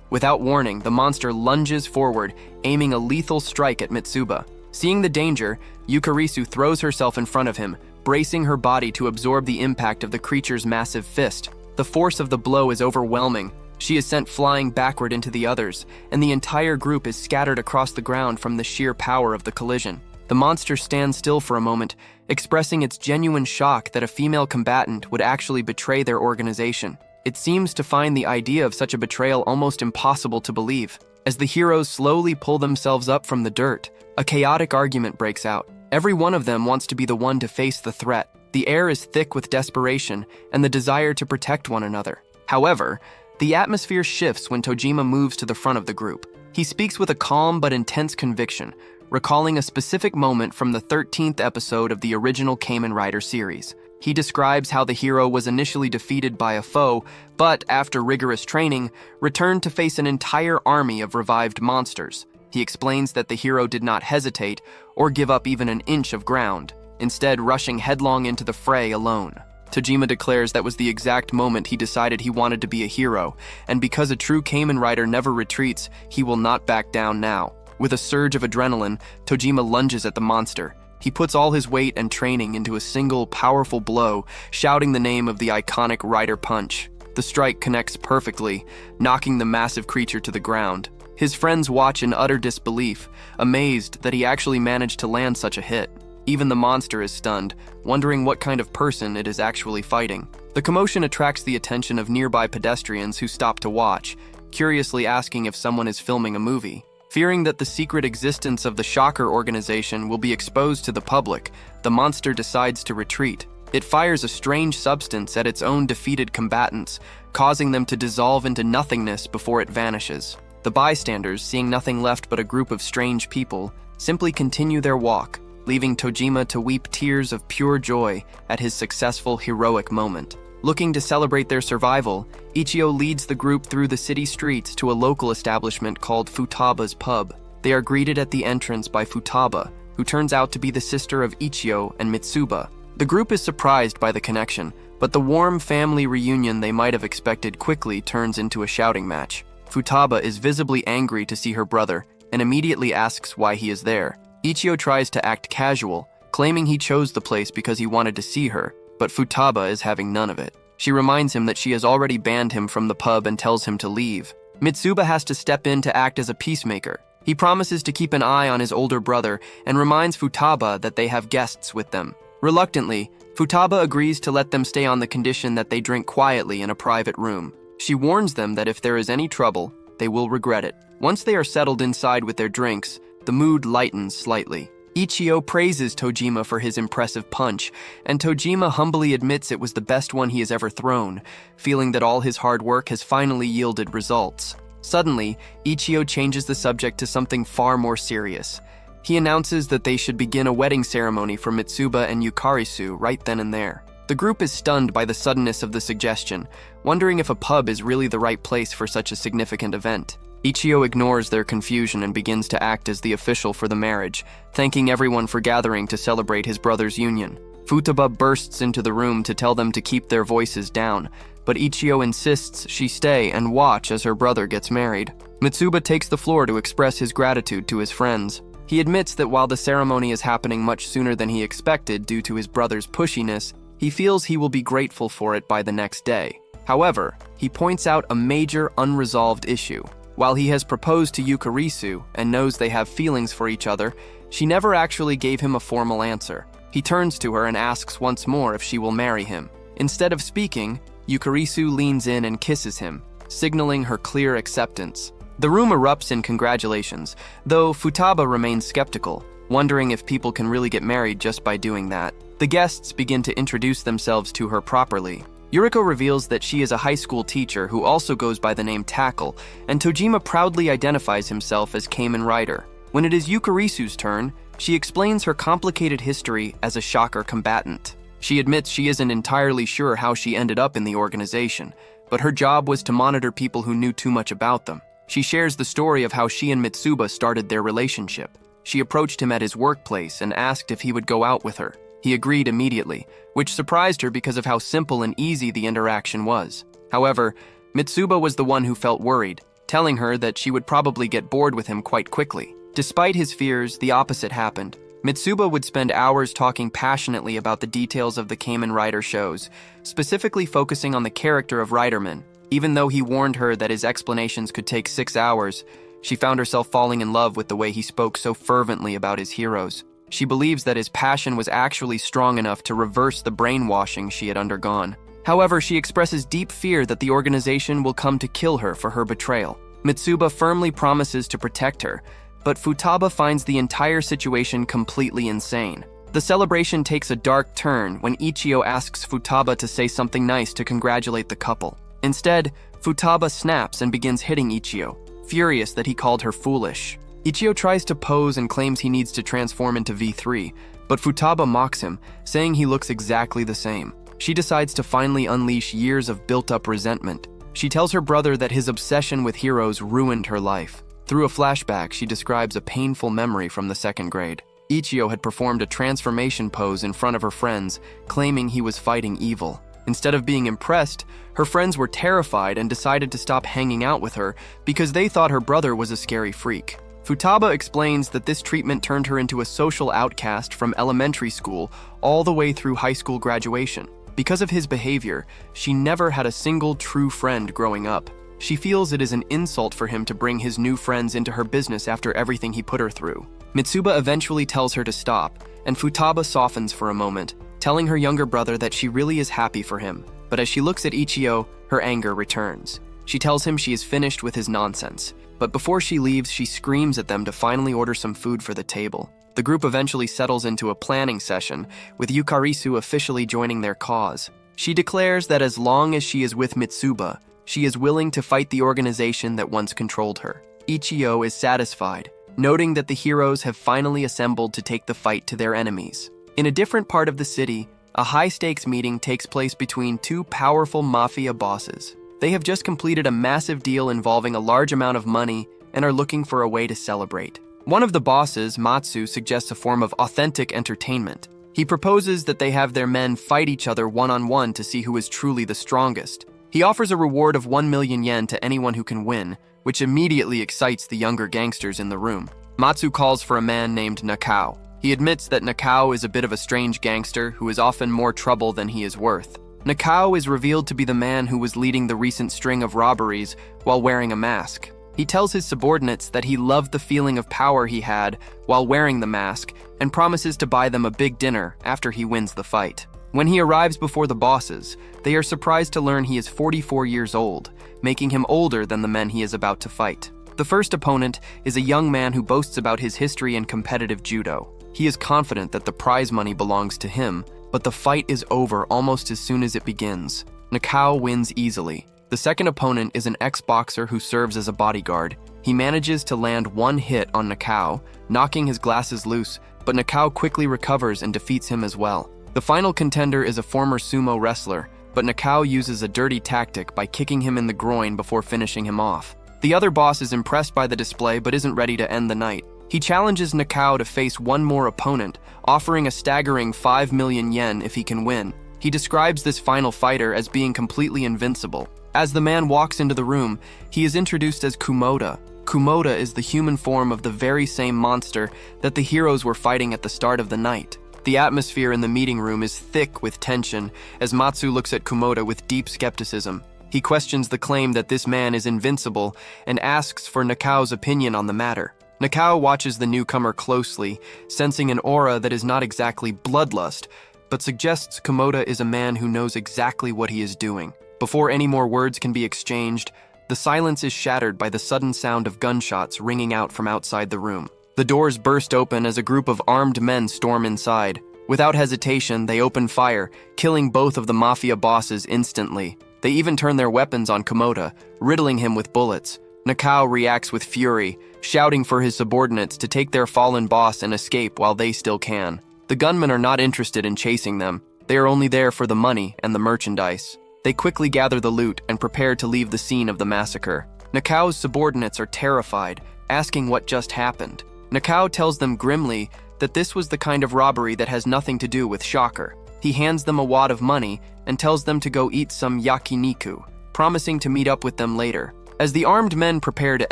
Without warning, the monster lunges forward, aiming a lethal strike at Mitsuba. Seeing the danger, Yukarisu throws herself in front of him, bracing her body to absorb the impact of the creature's massive fist. The force of the blow is overwhelming. She is sent flying backward into the others, and the entire group is scattered across the ground from the sheer power of the collision. The monster stands still for a moment, expressing its genuine shock that a female combatant would actually betray their organization. It seems to find the idea of such a betrayal almost impossible to believe. As the heroes slowly pull themselves up from the dirt, a chaotic argument breaks out. Every one of them wants to be the one to face the threat. The air is thick with desperation and the desire to protect one another. However, the atmosphere shifts when Tojima moves to the front of the group. He speaks with a calm but intense conviction, recalling a specific moment from the 13th episode of the original Kamen Rider series. He describes how the hero was initially defeated by a foe, but after rigorous training, returned to face an entire army of revived monsters. He explains that the hero did not hesitate or give up even an inch of ground, instead rushing headlong into the fray alone. Tojima declares that was the exact moment he decided he wanted to be a hero, and because a true Kamen Rider never retreats, he will not back down now. With a surge of adrenaline, Tojima lunges at the monster. He puts all his weight and training into a single, powerful blow, shouting the name of the iconic Rider Punch. The strike connects perfectly, knocking the massive creature to the ground. His friends watch in utter disbelief, amazed that he actually managed to land such a hit. Even the monster is stunned, wondering what kind of person it is actually fighting. The commotion attracts the attention of nearby pedestrians who stop to watch, curiously asking if someone is filming a movie. Fearing that the secret existence of the Shocker organization will be exposed to the public, the monster decides to retreat. It fires a strange substance at its own defeated combatants, causing them to dissolve into nothingness before it vanishes. The bystanders, seeing nothing left but a group of strange people, simply continue their walk, leaving Tojima to weep tears of pure joy at his successful heroic moment. Looking to celebrate their survival, Ichio leads the group through the city streets to a local establishment called Futaba's Pub. They are greeted at the entrance by Futaba, who turns out to be the sister of Ichio and Mitsuba. The group is surprised by the connection, but the warm family reunion they might have expected quickly turns into a shouting match. Futaba is visibly angry to see her brother and immediately asks why he is there. Ichio tries to act casual, claiming he chose the place because he wanted to see her, but Futaba is having none of it. She reminds him that she has already banned him from the pub and tells him to leave. Mitsuba has to step in to act as a peacemaker. He promises to keep an eye on his older brother and reminds Futaba that they have guests with them. Reluctantly, Futaba agrees to let them stay on the condition that they drink quietly in a private room. She warns them that if there is any trouble, they will regret it. Once they are settled inside with their drinks, the mood lightens slightly. Ichio praises Tojima for his impressive punch, and Tojima humbly admits it was the best one he has ever thrown, feeling that all his hard work has finally yielded results. Suddenly, Ichio changes the subject to something far more serious. He announces that they should begin a wedding ceremony for Mitsuba and Yukarisu right then and there. The group is stunned by the suddenness of the suggestion, wondering if a pub is really the right place for such a significant event. Ichio ignores their confusion and begins to act as the official for the marriage, thanking everyone for gathering to celebrate his brother's union. Futaba bursts into the room to tell them to keep their voices down, but Ichio insists she stay and watch as her brother gets married. Mitsuba takes the floor to express his gratitude to his friends. He admits that while the ceremony is happening much sooner than he expected due to his brother's pushiness, he feels he will be grateful for it by the next day. However, he points out a major unresolved issue. While he has proposed to Yukarisu and knows they have feelings for each other, she never actually gave him a formal answer. He turns to her and asks once more if she will marry him. Instead of speaking, Yukarisu leans in and kisses him, signaling her clear acceptance. The room erupts in congratulations, though Futaba remains skeptical, wondering if people can really get married just by doing that. The guests begin to introduce themselves to her properly. Yuriko reveals that she is a high school teacher who also goes by the name Tackle, and Tojima proudly identifies himself as Kamen Rider. When it is Yukarisu's turn, she explains her complicated history as a Shocker combatant. She admits she isn't entirely sure how she ended up in the organization, but her job was to monitor people who knew too much about them. She shares the story of how she and Mitsuba started their relationship. She approached him at his workplace and asked if he would go out with her. He agreed immediately, which surprised her because of how simple and easy the interaction was. However, Mitsuba was the one who felt worried, telling her that she would probably get bored with him quite quickly. Despite his fears, the opposite happened. Mitsuba would spend hours talking passionately about the details of the Kamen Rider shows, specifically focusing on the character of Riderman. Even though he warned her that his explanations could take 6 hours, she found herself falling in love with the way he spoke so fervently about his heroes. She believes that his passion was actually strong enough to reverse the brainwashing she had undergone. However, she expresses deep fear that the organization will come to kill her for her betrayal. Mitsuba firmly promises to protect her, but Futaba finds the entire situation completely insane. The celebration takes a dark turn when Ichio asks Futaba to say something nice to congratulate the couple. Instead, Futaba snaps and begins hitting Ichio. furious that he called her foolish. Ichio tries to pose and claims he needs to transform into V3, but Futaba mocks him, saying he looks exactly the same. She decides to finally unleash years of built-up resentment. She tells her brother that his obsession with heroes ruined her life. Through a flashback, she describes a painful memory from the 2nd grade. Ichio had performed a transformation pose in front of her friends, claiming he was fighting evil. Instead of being impressed, her friends were terrified and decided to stop hanging out with her because they thought her brother was a scary freak. Futaba explains that this treatment turned her into a social outcast from elementary school all the way through high school graduation. Because of his behavior, she never had a single true friend growing up. She feels it is an insult for him to bring his new friends into her business after everything he put her through. Mitsuba eventually tells her to stop, and Futaba softens for a moment, telling her younger brother that she really is happy for him. But as she looks at Ichio, her anger returns. She tells him she is finished with his nonsense, but before she leaves, she screams at them to finally order some food for the table. The group eventually settles into a planning session, with Yukarisu officially joining their cause. She declares that as long as she is with Mitsuba, she is willing to fight the organization that once controlled her. Ichio is satisfied, noting that the heroes have finally assembled to take the fight to their enemies. In a different part of the city, a high-stakes meeting takes place between two powerful mafia bosses. They have just completed a massive deal involving a large amount of money and are looking for a way to celebrate. One of the bosses, Matsu, suggests a form of authentic entertainment. He proposes that they have their men fight each other one-on-one to see who is truly the strongest. He offers a reward of 1 million yen to anyone who can win, which immediately excites the younger gangsters in the room. Matsu calls for a man named Nakao. He admits that Nakao is a bit of a strange gangster who is often more trouble than he is worth. Nakao is revealed to be the man who was leading the recent string of robberies while wearing a mask. He tells his subordinates that he loved the feeling of power he had while wearing the mask and promises to buy them a big dinner after he wins the fight. When he arrives before the bosses, they are surprised to learn he is 44 years old, making him older than the men he is about to fight. The first opponent is a young man who boasts about his history in competitive judo. He is confident that the prize money belongs to him, but the fight is over almost as soon as it begins. Nakao wins easily. The second opponent is an ex-boxer who serves as a bodyguard. He manages to land one hit on Nakao, knocking his glasses loose, but Nakao quickly recovers and defeats him as well. The final contender is a former sumo wrestler, but Nakao uses a dirty tactic by kicking him in the groin before finishing him off. The other boss is impressed by the display but isn't ready to end the night. He challenges Nakao to face one more opponent, offering a staggering 5 million yen if he can win. He describes this final fighter as being completely invincible. As the man walks into the room, he is introduced as Kumoda. Kumoda is the human form of the very same monster that the heroes were fighting at the start of the night. The atmosphere in the meeting room is thick with tension as Matsu looks at Kumoda with deep skepticism. He questions the claim that this man is invincible and asks for Nakao's opinion on the matter. Nakao watches the newcomer closely, sensing an aura that is not exactly bloodlust, but suggests Kumoda is a man who knows exactly what he is doing. Before any more words can be exchanged, the silence is shattered by the sudden sound of gunshots ringing out from outside the room. The doors burst open as a group of armed men storm inside. Without hesitation, they open fire, killing both of the mafia bosses instantly. They even turn their weapons on Kumoda, riddling him with bullets. Nakao reacts with fury, shouting for his subordinates to take their fallen boss and escape while they still can. The gunmen are not interested in chasing them. They are only there for the money and the merchandise. They quickly gather the loot and prepare to leave the scene of the massacre. Nakao's subordinates are terrified, asking what just happened. Nakao tells them grimly that this was the kind of robbery that has nothing to do with Shocker. He hands them a wad of money and tells them to go eat some yakiniku, promising to meet up with them later. As the armed men prepare to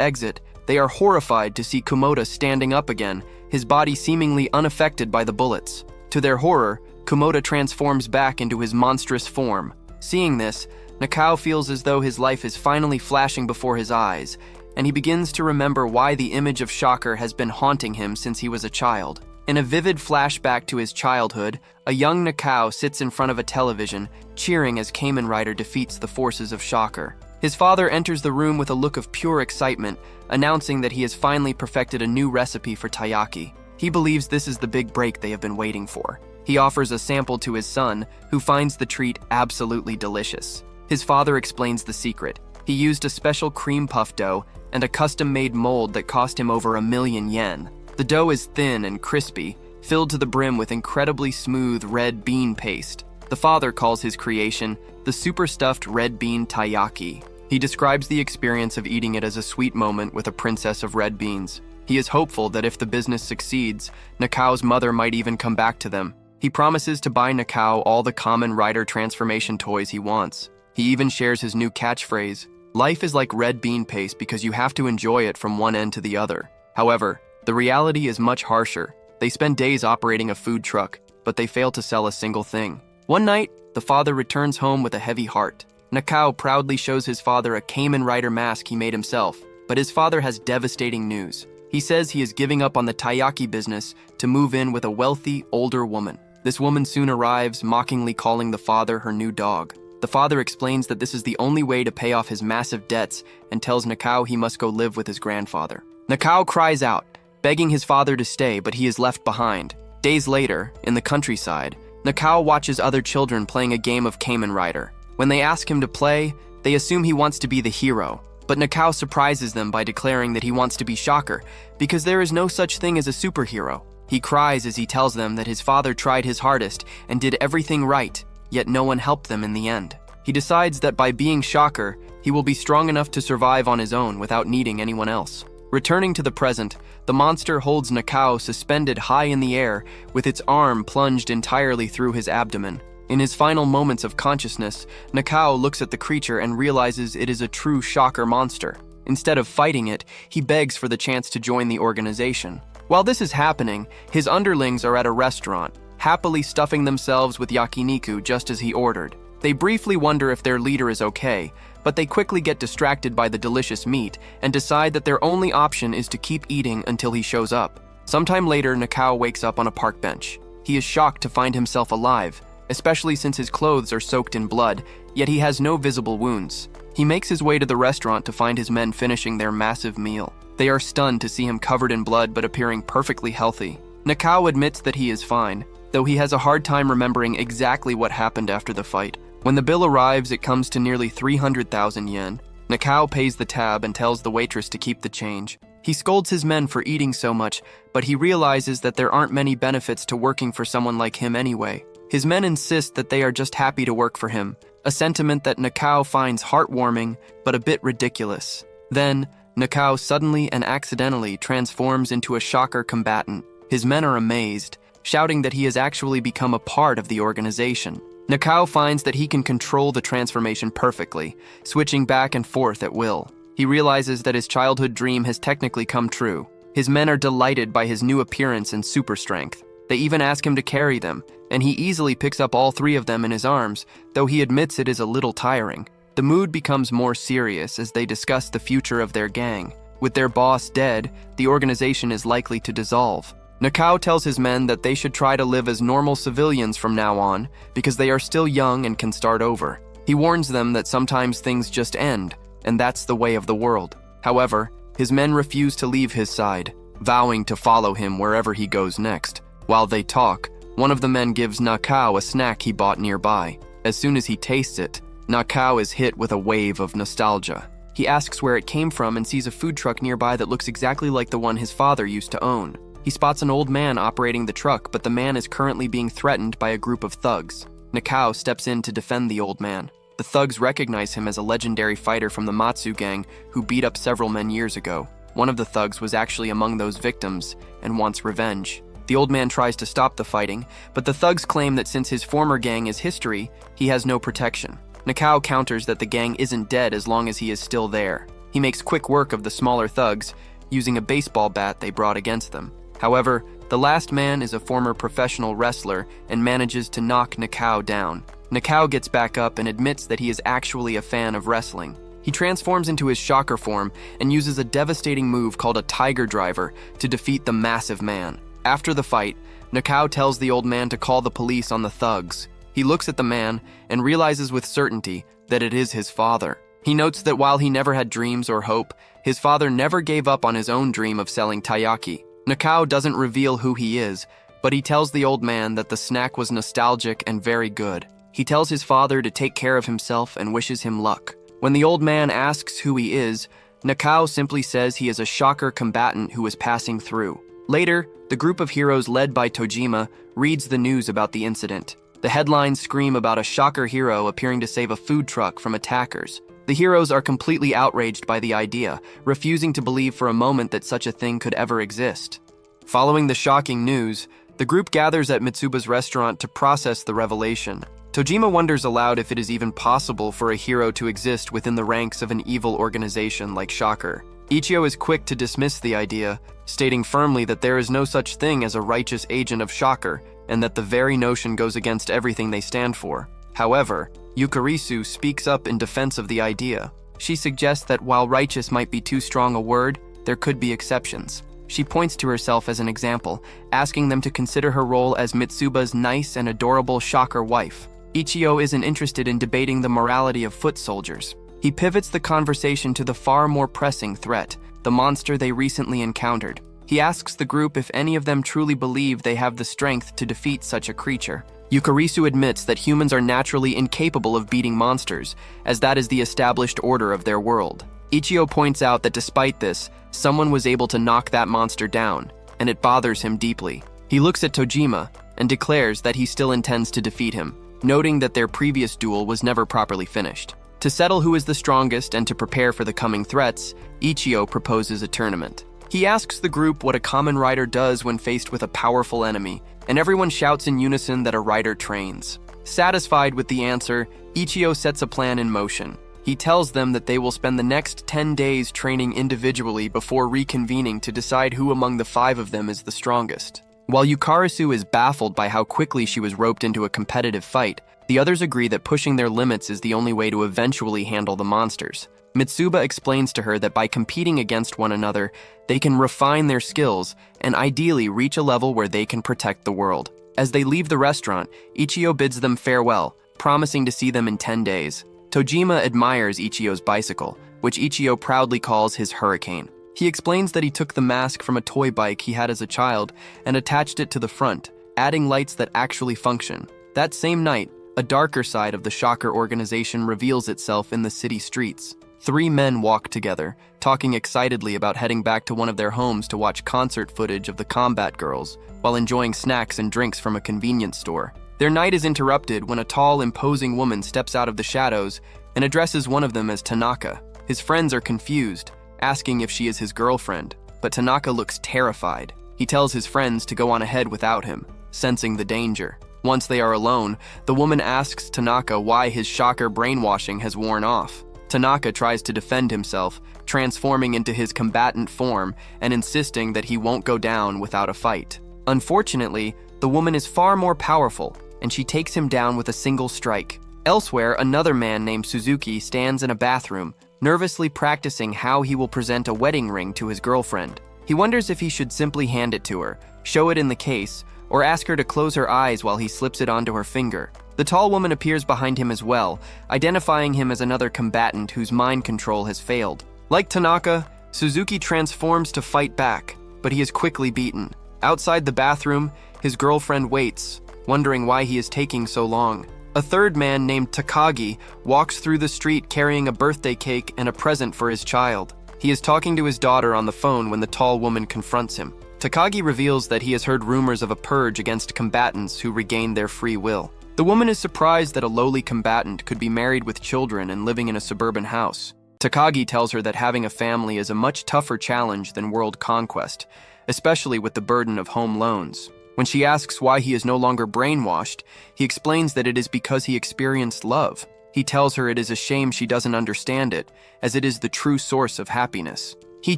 exit, they are horrified to see Kumoda standing up again, his body seemingly unaffected by the bullets. To their horror, Kumoda transforms back into his monstrous form. Seeing this, Nakao feels as though his life is finally flashing before his eyes, and he begins to remember why the image of Shocker has been haunting him since he was a child. In a vivid flashback to his childhood, a young Nakao sits in front of a television, cheering as Kamen Rider defeats the forces of Shocker. His father enters the room with a look of pure excitement, announcing that he has finally perfected a new recipe for taiyaki. He believes this is the big break they have been waiting for. He offers a sample to his son, who finds the treat absolutely delicious. His father explains the secret. He used a special cream puff dough, and a custom-made mold that cost him over 1,000,000 yen. The dough is thin and crispy, filled to the brim with incredibly smooth red bean paste. The father calls his creation the super stuffed red bean taiyaki. He describes the experience of eating it as a sweet moment with a princess of red beans. He is hopeful that if the business succeeds, Nakao's mother might even come back to them. He promises to buy Nakao all the Kamen Rider transformation toys he wants. He even shares his new catchphrase, "Life is like red bean paste because you have to enjoy it from one end to the other." However, the reality is much harsher. They spend days operating a food truck, but they fail to sell a single thing. One night, the father returns home with a heavy heart. Nakao proudly shows his father a Kamen Rider mask he made himself, but his father has devastating news. He says he is giving up on the taiyaki business to move in with a wealthy, older woman. This woman soon arrives, mockingly calling the father her new dog. The father explains that this is the only way to pay off his massive debts and tells Nakao he must go live with his grandfather. Nakao cries out, begging his father to stay, but he is left behind. Days later, in the countryside, Nakao watches other children playing a game of Kamen Rider. When they ask him to play, they assume he wants to be the hero, but Nakao surprises them by declaring that he wants to be Shocker, because there is no such thing as a superhero. He cries as he tells them that his father tried his hardest and did everything right, yet no one helped them in the end. He decides that by being Shocker, he will be strong enough to survive on his own without needing anyone else. Returning to the present, the monster holds Nakao suspended high in the air, with its arm plunged entirely through his abdomen. In his final moments of consciousness, Nakao looks at the creature and realizes it is a true Shocker monster. Instead of fighting it, he begs for the chance to join the organization. While this is happening, his underlings are at a restaurant, happily stuffing themselves with yakiniku just as he ordered. They briefly wonder if their leader is okay, but they quickly get distracted by the delicious meat and decide that their only option is to keep eating until he shows up. Sometime later, Nakao wakes up on a park bench. He is shocked to find himself alive, especially since his clothes are soaked in blood, yet he has no visible wounds. He makes his way to the restaurant to find his men finishing their massive meal. They are stunned to see him covered in blood but appearing perfectly healthy. Nakao admits that he is fine, though he has a hard time remembering exactly what happened after the fight. When the bill arrives, it comes to nearly 300,000 yen. Nakao pays the tab and tells the waitress to keep the change. He scolds his men for eating so much, but he realizes that there aren't many benefits to working for someone like him anyway. His men insist that they are just happy to work for him, a sentiment that Nakao finds heartwarming but a bit ridiculous. Then, Nakao suddenly and accidentally transforms into a Shocker combatant. His men are amazed, shouting that he has actually become a part of the organization. Nakao finds that he can control the transformation perfectly, switching back and forth at will. He realizes that his childhood dream has technically come true. His men are delighted by his new appearance and super strength. They even ask him to carry them, and he easily picks up all three of them in his arms, though he admits it is a little tiring. The mood becomes more serious as they discuss the future of their gang. With their boss dead, the organization is likely to dissolve. Nakao tells his men that they should try to live as normal civilians from now on because they are still young and can start over. He warns them that sometimes things just end, and that's the way of the world. However, his men refuse to leave his side, vowing to follow him wherever he goes next. While they talk, one of the men gives Nakao a snack he bought nearby. As soon as he tastes it, Nakao is hit with a wave of nostalgia. He asks where it came from and sees a food truck nearby that looks exactly like the one his father used to own. He spots an old man operating the truck, but the man is currently being threatened by a group of thugs. Nakao steps in to defend the old man. The thugs recognize him as a legendary fighter from the Matsu gang who beat up several men years ago. One of the thugs was actually among those victims and wants revenge. The old man tries to stop the fighting, but the thugs claim that since his former gang is history, he has no protection. Nakao counters that the gang isn't dead as long as he is still there. He makes quick work of the smaller thugs, using a baseball bat they brought against them. However, the last man is a former professional wrestler and manages to knock Nakao down. Nakao gets back up and admits that he is actually a fan of wrestling. He transforms into his Shocker form and uses a devastating move called a Tiger Driver to defeat the massive man. After the fight, Nakao tells the old man to call the police on the thugs. He looks at the man and realizes with certainty that it is his father. He notes that while he never had dreams or hope, his father never gave up on his own dream of selling taiyaki. Nakao doesn't reveal who he is, but he tells the old man that the snack was nostalgic and very good. He tells his father to take care of himself and wishes him luck. When the old man asks who he is, Nakao simply says he is a shocker combatant who is passing through. Later, the group of heroes led by Tojima reads the news about the incident. The headlines scream about a shocker hero appearing to save a food truck from attackers. The heroes are completely outraged by the idea, refusing to believe for a moment that such a thing could ever exist. Following the shocking news, the group gathers at Mitsuba's restaurant to process the revelation. Tojima wonders aloud if it is even possible for a hero to exist within the ranks of an evil organization like Shocker. Ichio is quick to dismiss the idea, stating firmly that there is no such thing as a righteous agent of Shocker, and that the very notion goes against everything they stand for. However, Yukarisu speaks up in defense of the idea. She suggests that while righteous might be too strong a word, there could be exceptions. She points to herself as an example, asking them to consider her role as Mitsuba's nice and adorable Shocker wife. Ichio isn't interested in debating the morality of foot soldiers. He pivots the conversation to the far more pressing threat, the monster they recently encountered. He asks the group if any of them truly believe they have the strength to defeat such a creature. Yukarisu admits that humans are naturally incapable of beating monsters, as that is the established order of their world. Ichio points out that despite this, someone was able to knock that monster down, and it bothers him deeply. He looks at Tojima and declares that he still intends to defeat him, noting that their previous duel was never properly finished. To settle who is the strongest and to prepare for the coming threats, Ichio proposes a tournament. He asks the group what a common rider does when faced with a powerful enemy, and everyone shouts in unison that a rider trains. Satisfied with the answer, Ichio sets a plan in motion. He tells them that they will spend the next 10 days training individually before reconvening to decide who among the 5 of them is the strongest. While Yukarisu is baffled by how quickly she was roped into a competitive fight, the others agree that pushing their limits is the only way to eventually handle the monsters. Mitsuba explains to her that by competing against one another, they can refine their skills and ideally reach a level where they can protect the world. As they leave the restaurant, Ichio bids them farewell, promising to see them in 10 days. Tojima admires Ichio's bicycle, which Ichio proudly calls his Hurricane. He explains that he took the mask from a toy bike he had as a child and attached it to the front, adding lights that actually function. That same night, a darker side of the Shocker organization reveals itself in the city streets. 3 men walk together, talking excitedly about heading back to one of their homes to watch concert footage of the Combat Girls, while enjoying snacks and drinks from a convenience store. Their night is interrupted when a tall, imposing woman steps out of the shadows and addresses one of them as Tanaka. His friends are confused, asking if she is his girlfriend, but Tanaka looks terrified. He tells his friends to go on ahead without him, sensing the danger. Once they are alone, the woman asks Tanaka why his Shocker brainwashing has worn off. Tanaka tries to defend himself, transforming into his combatant form and insisting that he won't go down without a fight. Unfortunately, the woman is far more powerful, and she takes him down with a single strike. Elsewhere, another man named Suzuki stands in a bathroom, nervously practicing how he will present a wedding ring to his girlfriend. He wonders if he should simply hand it to her, show it in the case, or ask her to close her eyes while he slips it onto her finger. The tall woman appears behind him as well, identifying him as another combatant whose mind control has failed. Like Tanaka, Suzuki transforms to fight back, but he is quickly beaten. Outside the bathroom, his girlfriend waits, wondering why he is taking so long. A third man named Takagi walks through the street carrying a birthday cake and a present for his child. He is talking to his daughter on the phone when the tall woman confronts him. Takagi reveals that he has heard rumors of a purge against combatants who regain their free will. The woman is surprised that a lowly combatant could be married with children and living in a suburban house. Takagi tells her that having a family is a much tougher challenge than world conquest, especially with the burden of home loans. When she asks why he is no longer brainwashed, he explains that it is because he experienced love. He tells her it is a shame she doesn't understand it, as it is the true source of happiness. He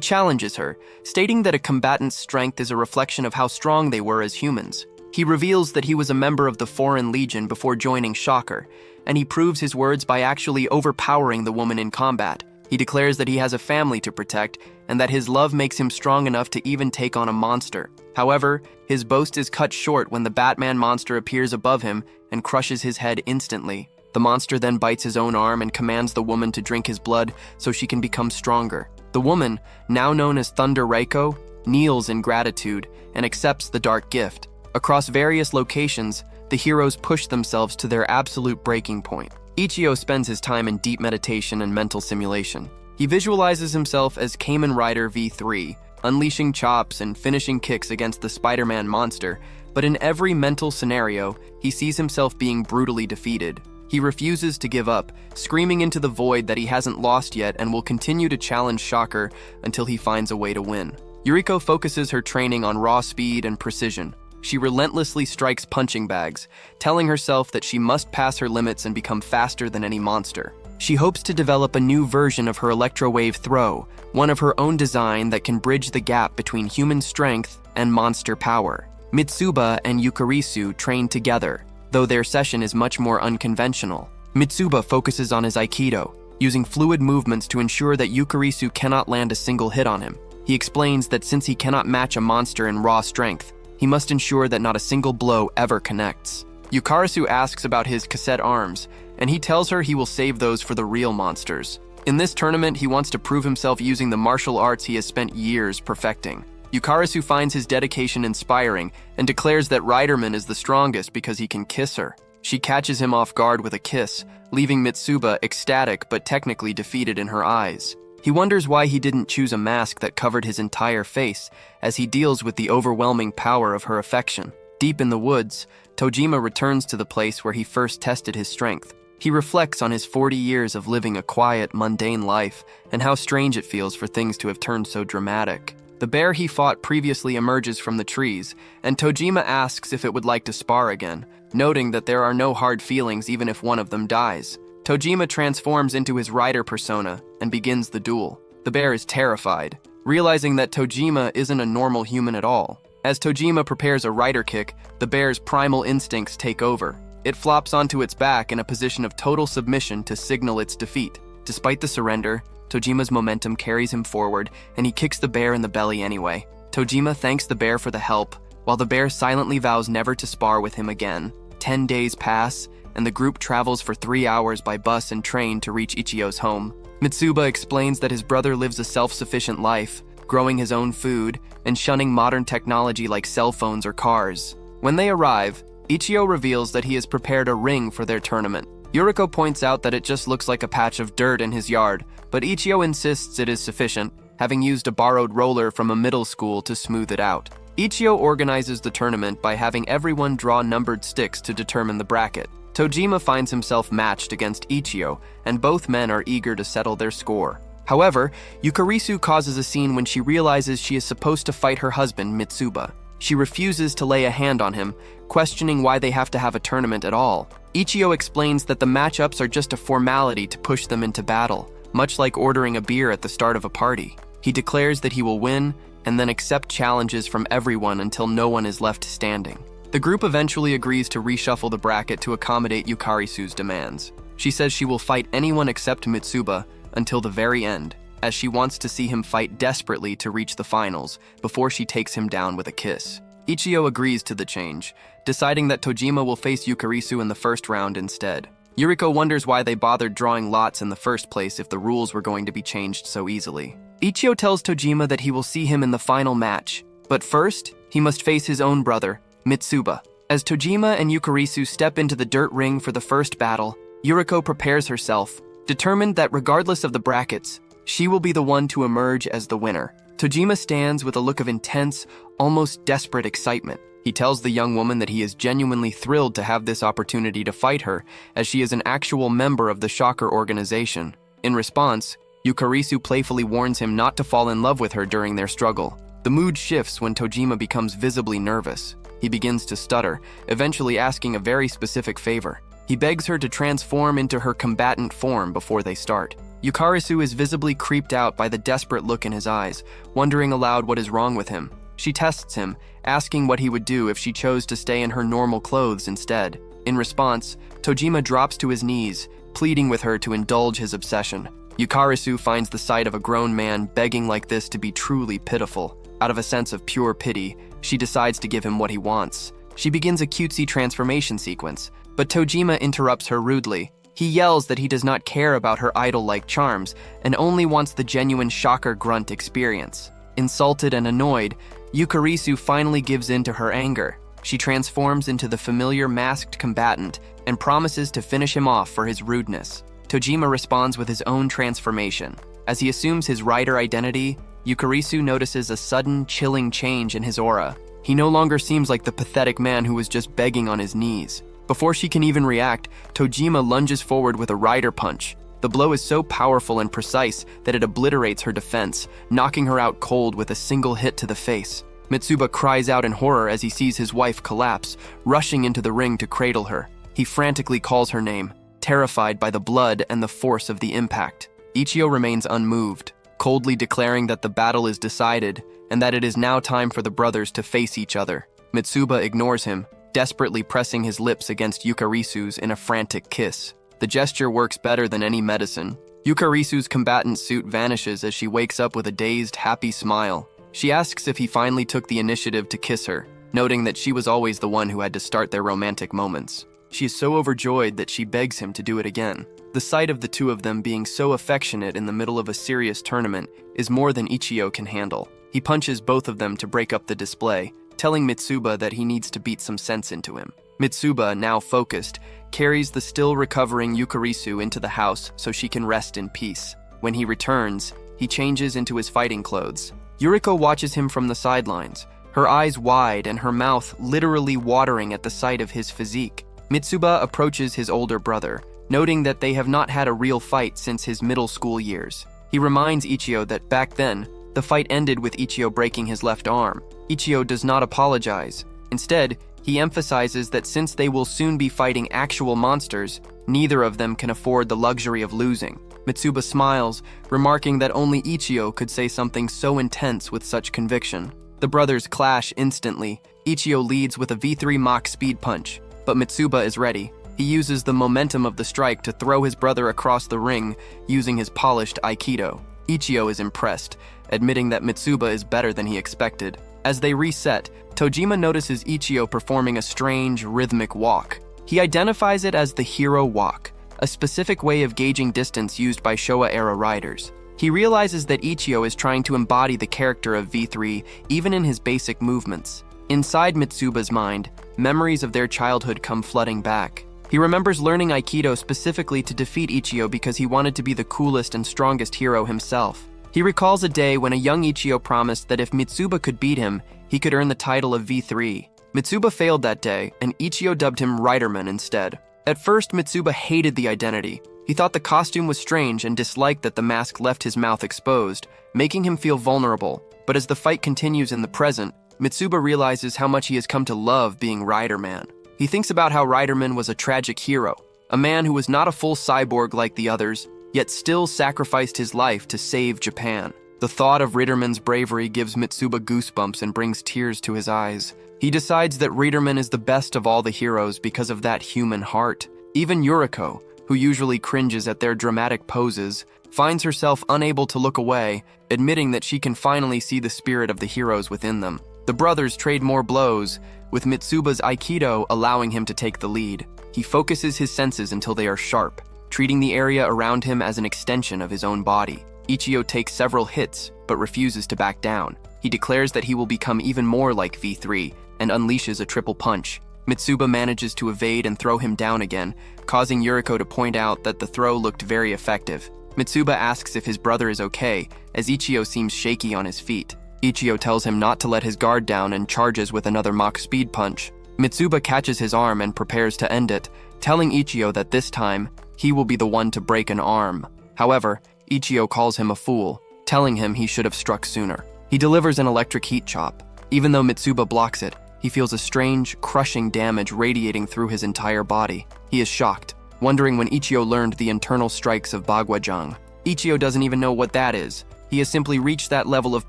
challenges her, stating that a combatant's strength is a reflection of how strong they were as humans. He reveals that he was a member of the Foreign Legion before joining Shocker, and he proves his words by actually overpowering the woman in combat. He declares that he has a family to protect, and that his love makes him strong enough to even take on a monster. However, his boast is cut short when the Batman monster appears above him and crushes his head instantly. The monster then bites his own arm and commands the woman to drink his blood so she can become stronger. The woman, now known as Thunder Reiko, kneels in gratitude and accepts the dark gift. Across various locations, the heroes push themselves to their absolute breaking point. Ichio spends his time in deep meditation and mental simulation. He visualizes himself as Kamen Rider V3, unleashing chops and finishing kicks against the Spider-Man monster, but in every mental scenario, he sees himself being brutally defeated. He refuses to give up, screaming into the void that he hasn't lost yet and will continue to challenge Shocker until he finds a way to win. Yuriko focuses her training on raw speed and precision. She relentlessly strikes punching bags, telling herself that she must pass her limits and become faster than any monster. She hopes to develop a new version of her electro-wave throw, one of her own design that can bridge the gap between human strength and monster power. Mitsuba and Yukarisu train together, though their session is much more unconventional. Mitsuba focuses on his Aikido, using fluid movements to ensure that Yukarisu cannot land a single hit on him. He explains that since he cannot match a monster in raw strength, he must ensure that not a single blow ever connects. Yukarisu asks about his cassette arms, and he tells her he will save those for the real monsters. In this tournament, he wants to prove himself using the martial arts he has spent years perfecting. Yukarisu finds his dedication inspiring and declares that Riderman is the strongest because he can kiss her. She catches him off guard with a kiss, leaving Mitsuba ecstatic but technically defeated in her eyes. He wonders why he didn't choose a mask that covered his entire face as he deals with the overwhelming power of her affection. Deep in the woods, Tojima returns to the place where he first tested his strength. He reflects on his 40 years of living a quiet, mundane life and how strange it feels for things to have turned so dramatic. The bear he fought previously emerges from the trees, and Tojima asks if it would like to spar again, noting that there are no hard feelings even if one of them dies. Tojima transforms into his rider persona and begins the duel. The bear is terrified, realizing that Tojima isn't a normal human at all. As Tojima prepares a rider kick, the bear's primal instincts take over. It flops onto its back in a position of total submission to signal its defeat. Despite the surrender, Tojima's momentum carries him forward, and he kicks the bear in the belly anyway. Tojima thanks the bear for the help, while the bear silently vows never to spar with him again. 10 days pass, and the group travels for 3 hours by bus and train to reach Ichio's home. Mitsuba explains that his brother lives a self-sufficient life, growing his own food, and shunning modern technology like cell phones or cars. When they arrive, Ichio reveals that he has prepared a ring for their tournament. Yuriko points out that it just looks like a patch of dirt in his yard, but Ichio insists it is sufficient, having used a borrowed roller from a middle school to smooth it out. Ichio organizes the tournament by having everyone draw numbered sticks to determine the bracket. Tojima finds himself matched against Ichio, and both men are eager to settle their score. However, Yukarisu causes a scene when she realizes she is supposed to fight her husband, Mitsuba. She refuses to lay a hand on him, questioning why they have to have a tournament at all. Ichio explains that the matchups are just a formality to push them into battle, much like ordering a beer at the start of a party. He declares that he will win, and then accept challenges from everyone until no one is left standing. The group eventually agrees to reshuffle the bracket to accommodate Yukarisu's demands. She says she will fight anyone except Mitsuba until the very end, as she wants to see him fight desperately to reach the finals before she takes him down with a kiss. Ichio agrees to the change, deciding that Tojima will face Yukarisu in the first round instead. Yuriko wonders why they bothered drawing lots in the first place if the rules were going to be changed so easily. Ichio tells Tojima that he will see him in the final match, but first, he must face his own brother, Mitsuba. As Tojima and Yukarisu step into the dirt ring for the first battle, Yuriko prepares herself, determined that regardless of the brackets, she will be the one to emerge as the winner. Tojima stands with a look of intense, almost desperate excitement. He tells the young woman that he is genuinely thrilled to have this opportunity to fight her, as she is an actual member of the Shocker organization. In response, Yukarisu playfully warns him not to fall in love with her during their struggle. The mood shifts when Tojima becomes visibly nervous. He begins to stutter, eventually asking a very specific favor. He begs her to transform into her combatant form before they start. Yukarisu is visibly creeped out by the desperate look in his eyes, wondering aloud what is wrong with him. She tests him, asking what he would do if she chose to stay in her normal clothes instead. In response, Tojima drops to his knees, pleading with her to indulge his obsession. Yukarisu finds the sight of a grown man begging like this to be truly pitiful. Out of a sense of pure pity, she decides to give him what he wants. She begins a cutesy transformation sequence, but Tojima interrupts her rudely. He yells that he does not care about her idol-like charms and only wants the genuine Shocker grunt experience. Insulted and annoyed, Yukarisu finally gives in to her anger. She transforms into the familiar masked combatant and promises to finish him off for his rudeness. Tojima responds with his own transformation. As he assumes his rider identity, Yukarisu notices a sudden, chilling change in his aura. He no longer seems like the pathetic man who was just begging on his knees. Before she can even react, Tojima lunges forward with a rider punch. The blow is so powerful and precise that it obliterates her defense, knocking her out cold with a single hit to the face. Mitsuba cries out in horror as he sees his wife collapse, rushing into the ring to cradle her. He frantically calls her name, terrified by the blood and the force of the impact. Ichio remains unmoved, coldly declaring that the battle is decided and that it is now time for the brothers to face each other. Mitsuba ignores him, desperately pressing his lips against Yukarisu's in a frantic kiss. The gesture works better than any medicine. Yukarisu's combatant suit vanishes as she wakes up with a dazed, happy smile. She asks if he finally took the initiative to kiss her, noting that she was always the one who had to start their romantic moments. She is so overjoyed that she begs him to do it again. The sight of the two of them being so affectionate in the middle of a serious tournament is more than Ichio can handle. He punches both of them to break up the display, telling Mitsuba that he needs to beat some sense into him. Mitsuba, now focused, carries the still recovering Yukarisu into the house so she can rest in peace. When he returns, he changes into his fighting clothes. Yuriko watches him from the sidelines, her eyes wide and her mouth literally watering at the sight of his physique. Mitsuba approaches his older brother, noting that they have not had a real fight since his middle school years. He reminds Ichio that back then, the fight ended with Ichio breaking his left arm. Ichio does not apologize. Instead, he emphasizes that since they will soon be fighting actual monsters, neither of them can afford the luxury of losing. Mitsuba smiles, remarking that only Ichio could say something so intense with such conviction. The brothers clash instantly. Ichio leads with a V3 Mach speed punch, but Mitsuba is ready. He uses the momentum of the strike to throw his brother across the ring using his polished Aikido. Ichio is impressed, admitting that Mitsuba is better than he expected. As they reset, Tojima notices Ichio performing a strange, rhythmic walk. He identifies it as the hero walk, a specific way of gauging distance used by Showa-era riders. He realizes that Ichio is trying to embody the character of V3 even in his basic movements. Inside Mitsuba's mind, memories of their childhood come flooding back. He remembers learning Aikido specifically to defeat Ichio because he wanted to be the coolest and strongest hero himself. He recalls a day when a young Ichio promised that if Mitsuba could beat him, he could earn the title of V3. Mitsuba failed that day, and Ichio dubbed him Riderman instead. At first, Mitsuba hated the identity. He thought the costume was strange and disliked that the mask left his mouth exposed, making him feel vulnerable. But as the fight continues in the present, Mitsuba realizes how much he has come to love being Riderman. He thinks about how Riderman was a tragic hero, a man who was not a full cyborg like the others, yet still sacrificed his life to save Japan. The thought of Riderman's bravery gives Mitsuba goosebumps and brings tears to his eyes. He decides that Riderman is the best of all the heroes because of that human heart. Even Yuriko, who usually cringes at their dramatic poses, finds herself unable to look away, admitting that she can finally see the spirit of the heroes within them. The brothers trade more blows, with Mitsuba's Aikido allowing him to take the lead. He focuses his senses until they are sharp, treating the area around him as an extension of his own body. Ichio takes several hits, but refuses to back down. He declares that he will become even more like V3, and unleashes a triple punch. Mitsuba manages to evade and throw him down again, causing Yuriko to point out that the throw looked very effective. Mitsuba asks if his brother is okay, as Ichio seems shaky on his feet. Ichio tells him not to let his guard down and charges with another Mach speed punch. Mitsuba catches his arm and prepares to end it, telling Ichio that this time, he will be the one to break an arm. However, Ichio calls him a fool, telling him he should have struck sooner. He delivers an electric heat chop. Even though Mitsuba blocks it, he feels a strange, crushing damage radiating through his entire body. He is shocked, wondering when Ichio learned the internal strikes of Baguajang. Ichio doesn't even know what that is. He has simply reached that level of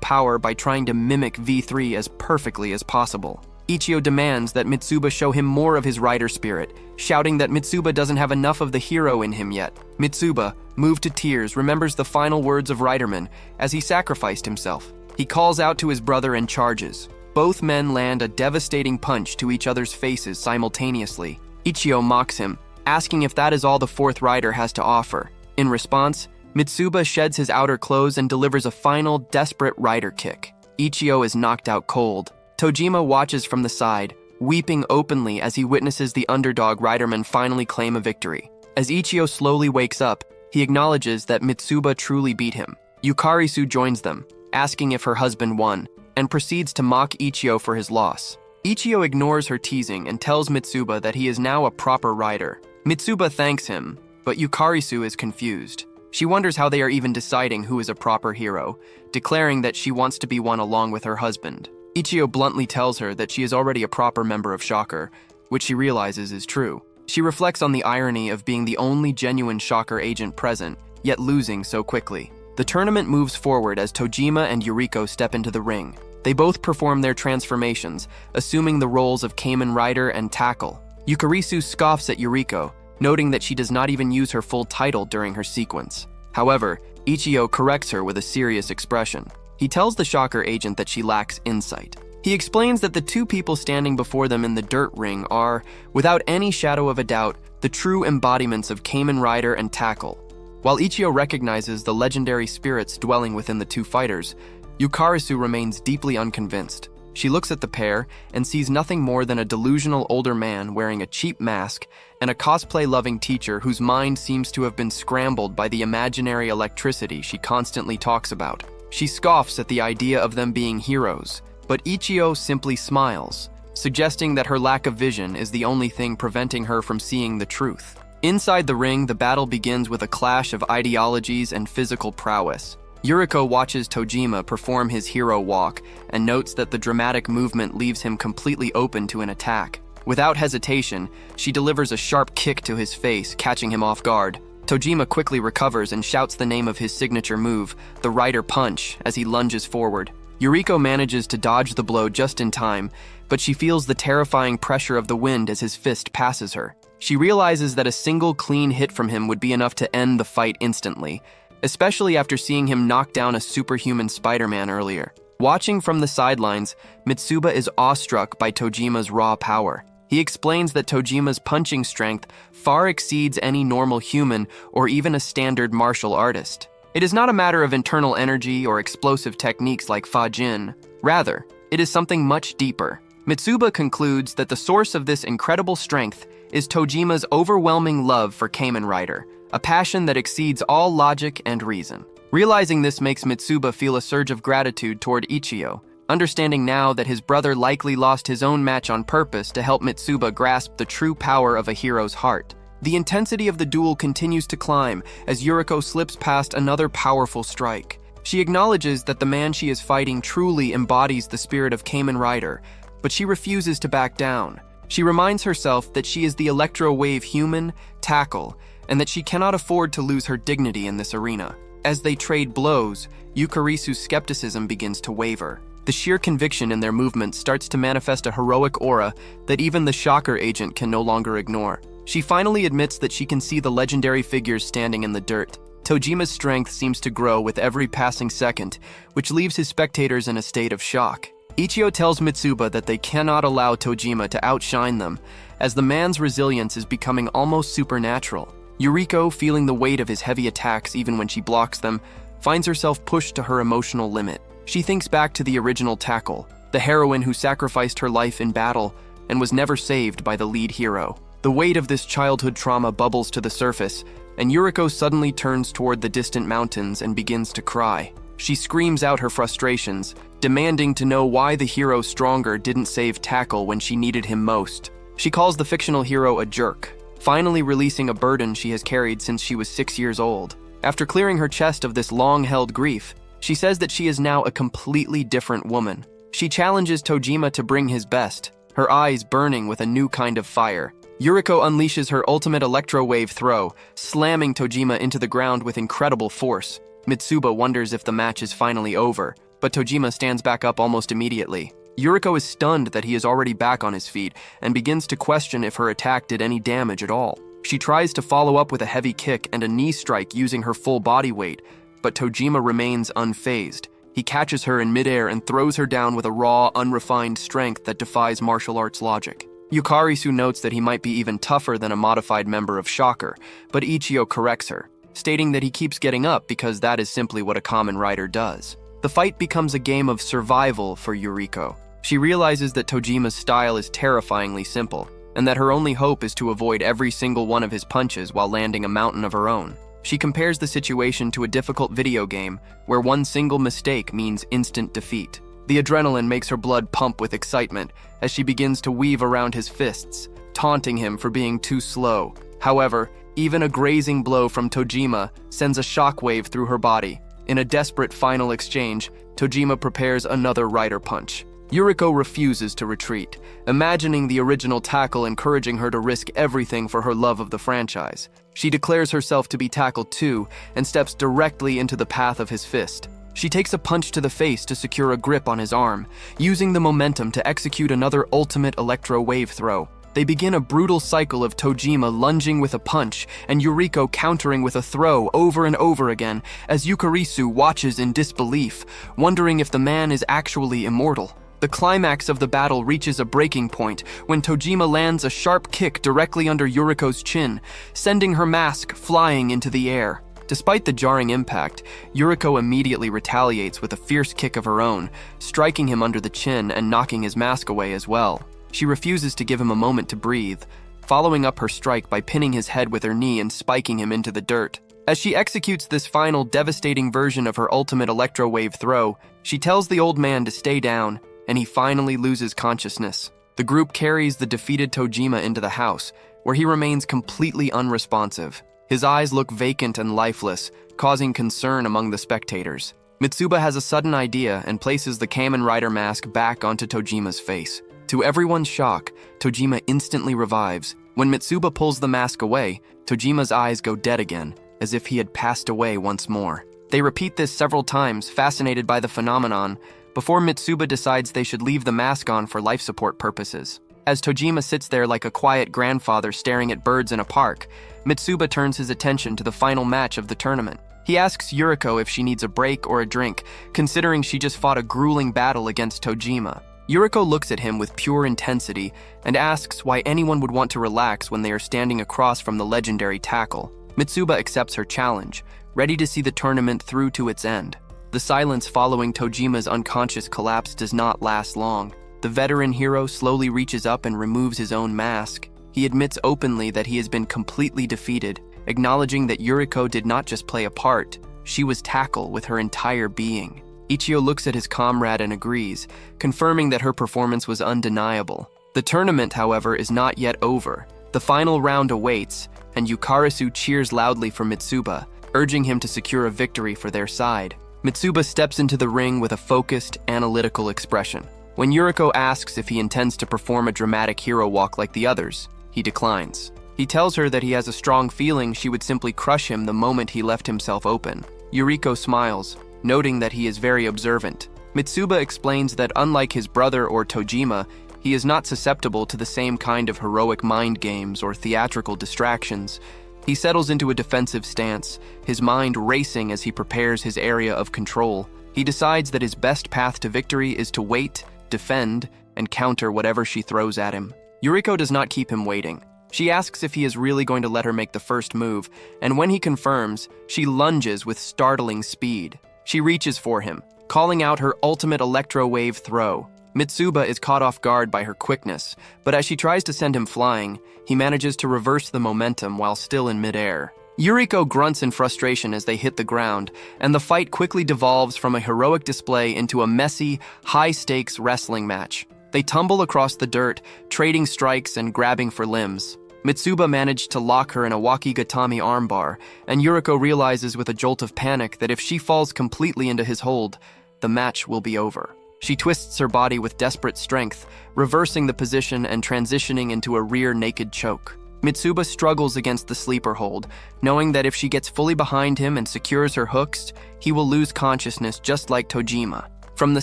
power by trying to mimic V3 as perfectly as possible. Ichio demands that Mitsuba show him more of his rider spirit, shouting that Mitsuba doesn't have enough of the hero in him yet. Mitsuba, moved to tears, remembers the final words of Riderman as he sacrificed himself. He calls out to his brother and charges. Both men land a devastating punch to each other's faces simultaneously. Ichio mocks him, asking if that is all the fourth rider has to offer. In response, Mitsuba sheds his outer clothes and delivers a final, desperate rider kick. Ichio is knocked out cold. Tojima watches from the side, weeping openly as he witnesses the underdog Riderman finally claim a victory. As Ichio slowly wakes up, he acknowledges that Mitsuba truly beat him. Yukarisu joins them, asking if her husband won, and proceeds to mock Ichio for his loss. Ichio ignores her teasing and tells Mitsuba that he is now a proper rider. Mitsuba thanks him, but Yukarisu is confused. She wonders how they are even deciding who is a proper hero, declaring that she wants to be one along with her husband. Ichio bluntly tells her that she is already a proper member of Shocker, which she realizes is true. She reflects on the irony of being the only genuine Shocker agent present, yet losing so quickly. The tournament moves forward as Tojima and Yuriko step into the ring. They both perform their transformations, assuming the roles of Kamen Rider and Tackle. Yukarisu scoffs at Yuriko, noting that she does not even use her full title during her sequence. However, Ichio corrects her with a serious expression. He tells the Shocker agent that she lacks insight. He explains that the two people standing before them in the dirt ring are, without any shadow of a doubt, the true embodiments of Kamen Rider and Tackle. While Ichio recognizes the legendary spirits dwelling within the two fighters, Yukarisu remains deeply unconvinced. She looks at the pair and sees nothing more than a delusional older man wearing a cheap mask and a cosplay-loving teacher whose mind seems to have been scrambled by the imaginary electricity she constantly talks about. She scoffs at the idea of them being heroes, but Ichio simply smiles, suggesting that her lack of vision is the only thing preventing her from seeing the truth. Inside the ring, the battle begins with a clash of ideologies and physical prowess. Yuriko watches Tojima perform his hero walk and notes that the dramatic movement leaves him completely open to an attack. Without hesitation, she delivers a sharp kick to his face, catching him off guard. Tojima quickly recovers and shouts the name of his signature move, the Rider Punch, as he lunges forward. Yuriko manages to dodge the blow just in time, but she feels the terrifying pressure of the wind as his fist passes her. She realizes that a single clean hit from him would be enough to end the fight instantly, especially after seeing him knock down a superhuman Spider-Man earlier. Watching from the sidelines, Mitsuba is awestruck by Tojima's raw power. He explains that Tojima's punching strength far exceeds any normal human or even a standard martial artist. It is not a matter of internal energy or explosive techniques like Fajin. Rather, it is something much deeper. Mitsuba concludes that the source of this incredible strength is Tojima's overwhelming love for Kamen Rider, a passion that exceeds all logic and reason. Realizing this makes Mitsuba feel a surge of gratitude toward Ichio, understanding now that his brother likely lost his own match on purpose to help Mitsuba grasp the true power of a hero's heart. The intensity of the duel continues to climb as Yuriko slips past another powerful strike. She acknowledges that the man she is fighting truly embodies the spirit of Kamen Rider, but she refuses to back down. She reminds herself that she is the Electro-Wave human, Tackle, and that she cannot afford to lose her dignity in this arena. As they trade blows, Yukarisu's skepticism begins to waver. The sheer conviction in their movement starts to manifest a heroic aura that even the Shocker agent can no longer ignore. She finally admits that she can see the legendary figures standing in the dirt. Tojima's strength seems to grow with every passing second, which leaves his spectators in a state of shock. Ichio tells Mitsuba that they cannot allow Tojima to outshine them, as the man's resilience is becoming almost supernatural. Yuriko, feeling the weight of his heavy attacks even when she blocks them, finds herself pushed to her emotional limit. She thinks back to the original Tackle, the heroine who sacrificed her life in battle and was never saved by the lead hero. The weight of this childhood trauma bubbles to the surface, and Yuriko suddenly turns toward the distant mountains and begins to cry. She screams out her frustrations, demanding to know why the hero stronger didn't save Tackle when she needed him most. She calls the fictional hero a jerk, finally releasing a burden she has carried since she was 6 years old. After clearing her chest of this long-held grief, she says that she is now a completely different woman. She challenges Tojima to bring his best, her eyes burning with a new kind of fire. Yuriko unleashes her ultimate electro-wave throw, slamming Tojima into the ground with incredible force. Mitsuba wonders if the match is finally over, but Tojima stands back up almost immediately. Yuriko is stunned that he is already back on his feet and begins to question if her attack did any damage at all. She tries to follow up with a heavy kick and a knee strike using her full body weight, but Tojima remains unfazed. He catches her in midair and throws her down with a raw, unrefined strength that defies martial arts logic. Yukarisu notes that he might be even tougher than a modified member of Shocker, but Ichio corrects her, stating that he keeps getting up because that is simply what a Kamen Rider does. The fight becomes a game of survival for Yuriko. She realizes that Tojima's style is terrifyingly simple, and that her only hope is to avoid every single one of his punches while landing a mountain of her own. She compares the situation to a difficult video game where one single mistake means instant defeat. The adrenaline makes her blood pump with excitement as she begins to weave around his fists, taunting him for being too slow. However, even a grazing blow from Tojima sends a shockwave through her body. In a desperate final exchange, Tojima prepares another rider punch. Yuriko refuses to retreat, imagining the original tackle encouraging her to risk everything for her love of the franchise. She declares herself to be tackled too and steps directly into the path of his fist. She takes a punch to the face to secure a grip on his arm, using the momentum to execute another ultimate electro wave throw. They begin a brutal cycle of Tojima lunging with a punch and Yuriko countering with a throw over and over again as Yukarisu watches in disbelief, wondering if the man is actually immortal. The climax of the battle reaches a breaking point when Tojima lands a sharp kick directly under Yuriko's chin, sending her mask flying into the air. Despite the jarring impact, Yuriko immediately retaliates with a fierce kick of her own, striking him under the chin and knocking his mask away as well. She refuses to give him a moment to breathe, following up her strike by pinning his head with her knee and spiking him into the dirt. As she executes this final devastating version of her ultimate electro wave throw, she tells the old man to stay down, and he finally loses consciousness. The group carries the defeated Tojima into the house, where he remains completely unresponsive. His eyes look vacant and lifeless, causing concern among the spectators. Mitsuba has a sudden idea and places the Kamen Rider mask back onto Tojima's face. To everyone's shock, Tojima instantly revives. When Mitsuba pulls the mask away, Tojima's eyes go dead again, as if he had passed away once more. They repeat this several times, fascinated by the phenomenon, before Mitsuba decides they should leave the mask on for life support purposes. As Tojima sits there like a quiet grandfather staring at birds in a park, Mitsuba turns his attention to the final match of the tournament. He asks Yuriko if she needs a break or a drink, considering she just fought a grueling battle against Tojima. Yuriko looks at him with pure intensity and asks why anyone would want to relax when they are standing across from the legendary tackle. Mitsuba accepts her challenge, ready to see the tournament through to its end. The silence following Tojima's unconscious collapse does not last long. The veteran hero slowly reaches up and removes his own mask. He admits openly that he has been completely defeated, acknowledging that Yuriko did not just play a part, she was tackle with her entire being. Ichio looks at his comrade and agrees, confirming that her performance was undeniable. The tournament, however, is not yet over. The final round awaits, and Yukarisu cheers loudly for Mitsuba, urging him to secure a victory for their side. Mitsuba steps into the ring with a focused, analytical expression. When Yuriko asks if he intends to perform a dramatic hero walk like the others, he declines. He tells her that he has a strong feeling she would simply crush him the moment he left himself open. Yuriko smiles, noting that he is very observant. Mitsuba explains that unlike his brother or Tojima, he is not susceptible to the same kind of heroic mind games or theatrical distractions. He settles into a defensive stance, his mind racing as he prepares his area of control. He decides that his best path to victory is to wait, defend, and counter whatever she throws at him. Yuriko does not keep him waiting. She asks if he is really going to let her make the first move, and when he confirms, she lunges with startling speed. She reaches for him, calling out her ultimate electro wave throw. Mitsuba is caught off guard by her quickness, but as she tries to send him flying, he manages to reverse the momentum while still in midair. Yuriko grunts in frustration as they hit the ground, and the fight quickly devolves from a heroic display into a messy, high-stakes wrestling match. They tumble across the dirt, trading strikes and grabbing for limbs. Mitsuba managed to lock her in a wakigatami armbar, and Yuriko realizes with a jolt of panic that if she falls completely into his hold, the match will be over. She twists her body with desperate strength, reversing the position and transitioning into a rear naked choke. Mitsuba struggles against the sleeper hold, knowing that if she gets fully behind him and secures her hooks, he will lose consciousness just like Tojima. From the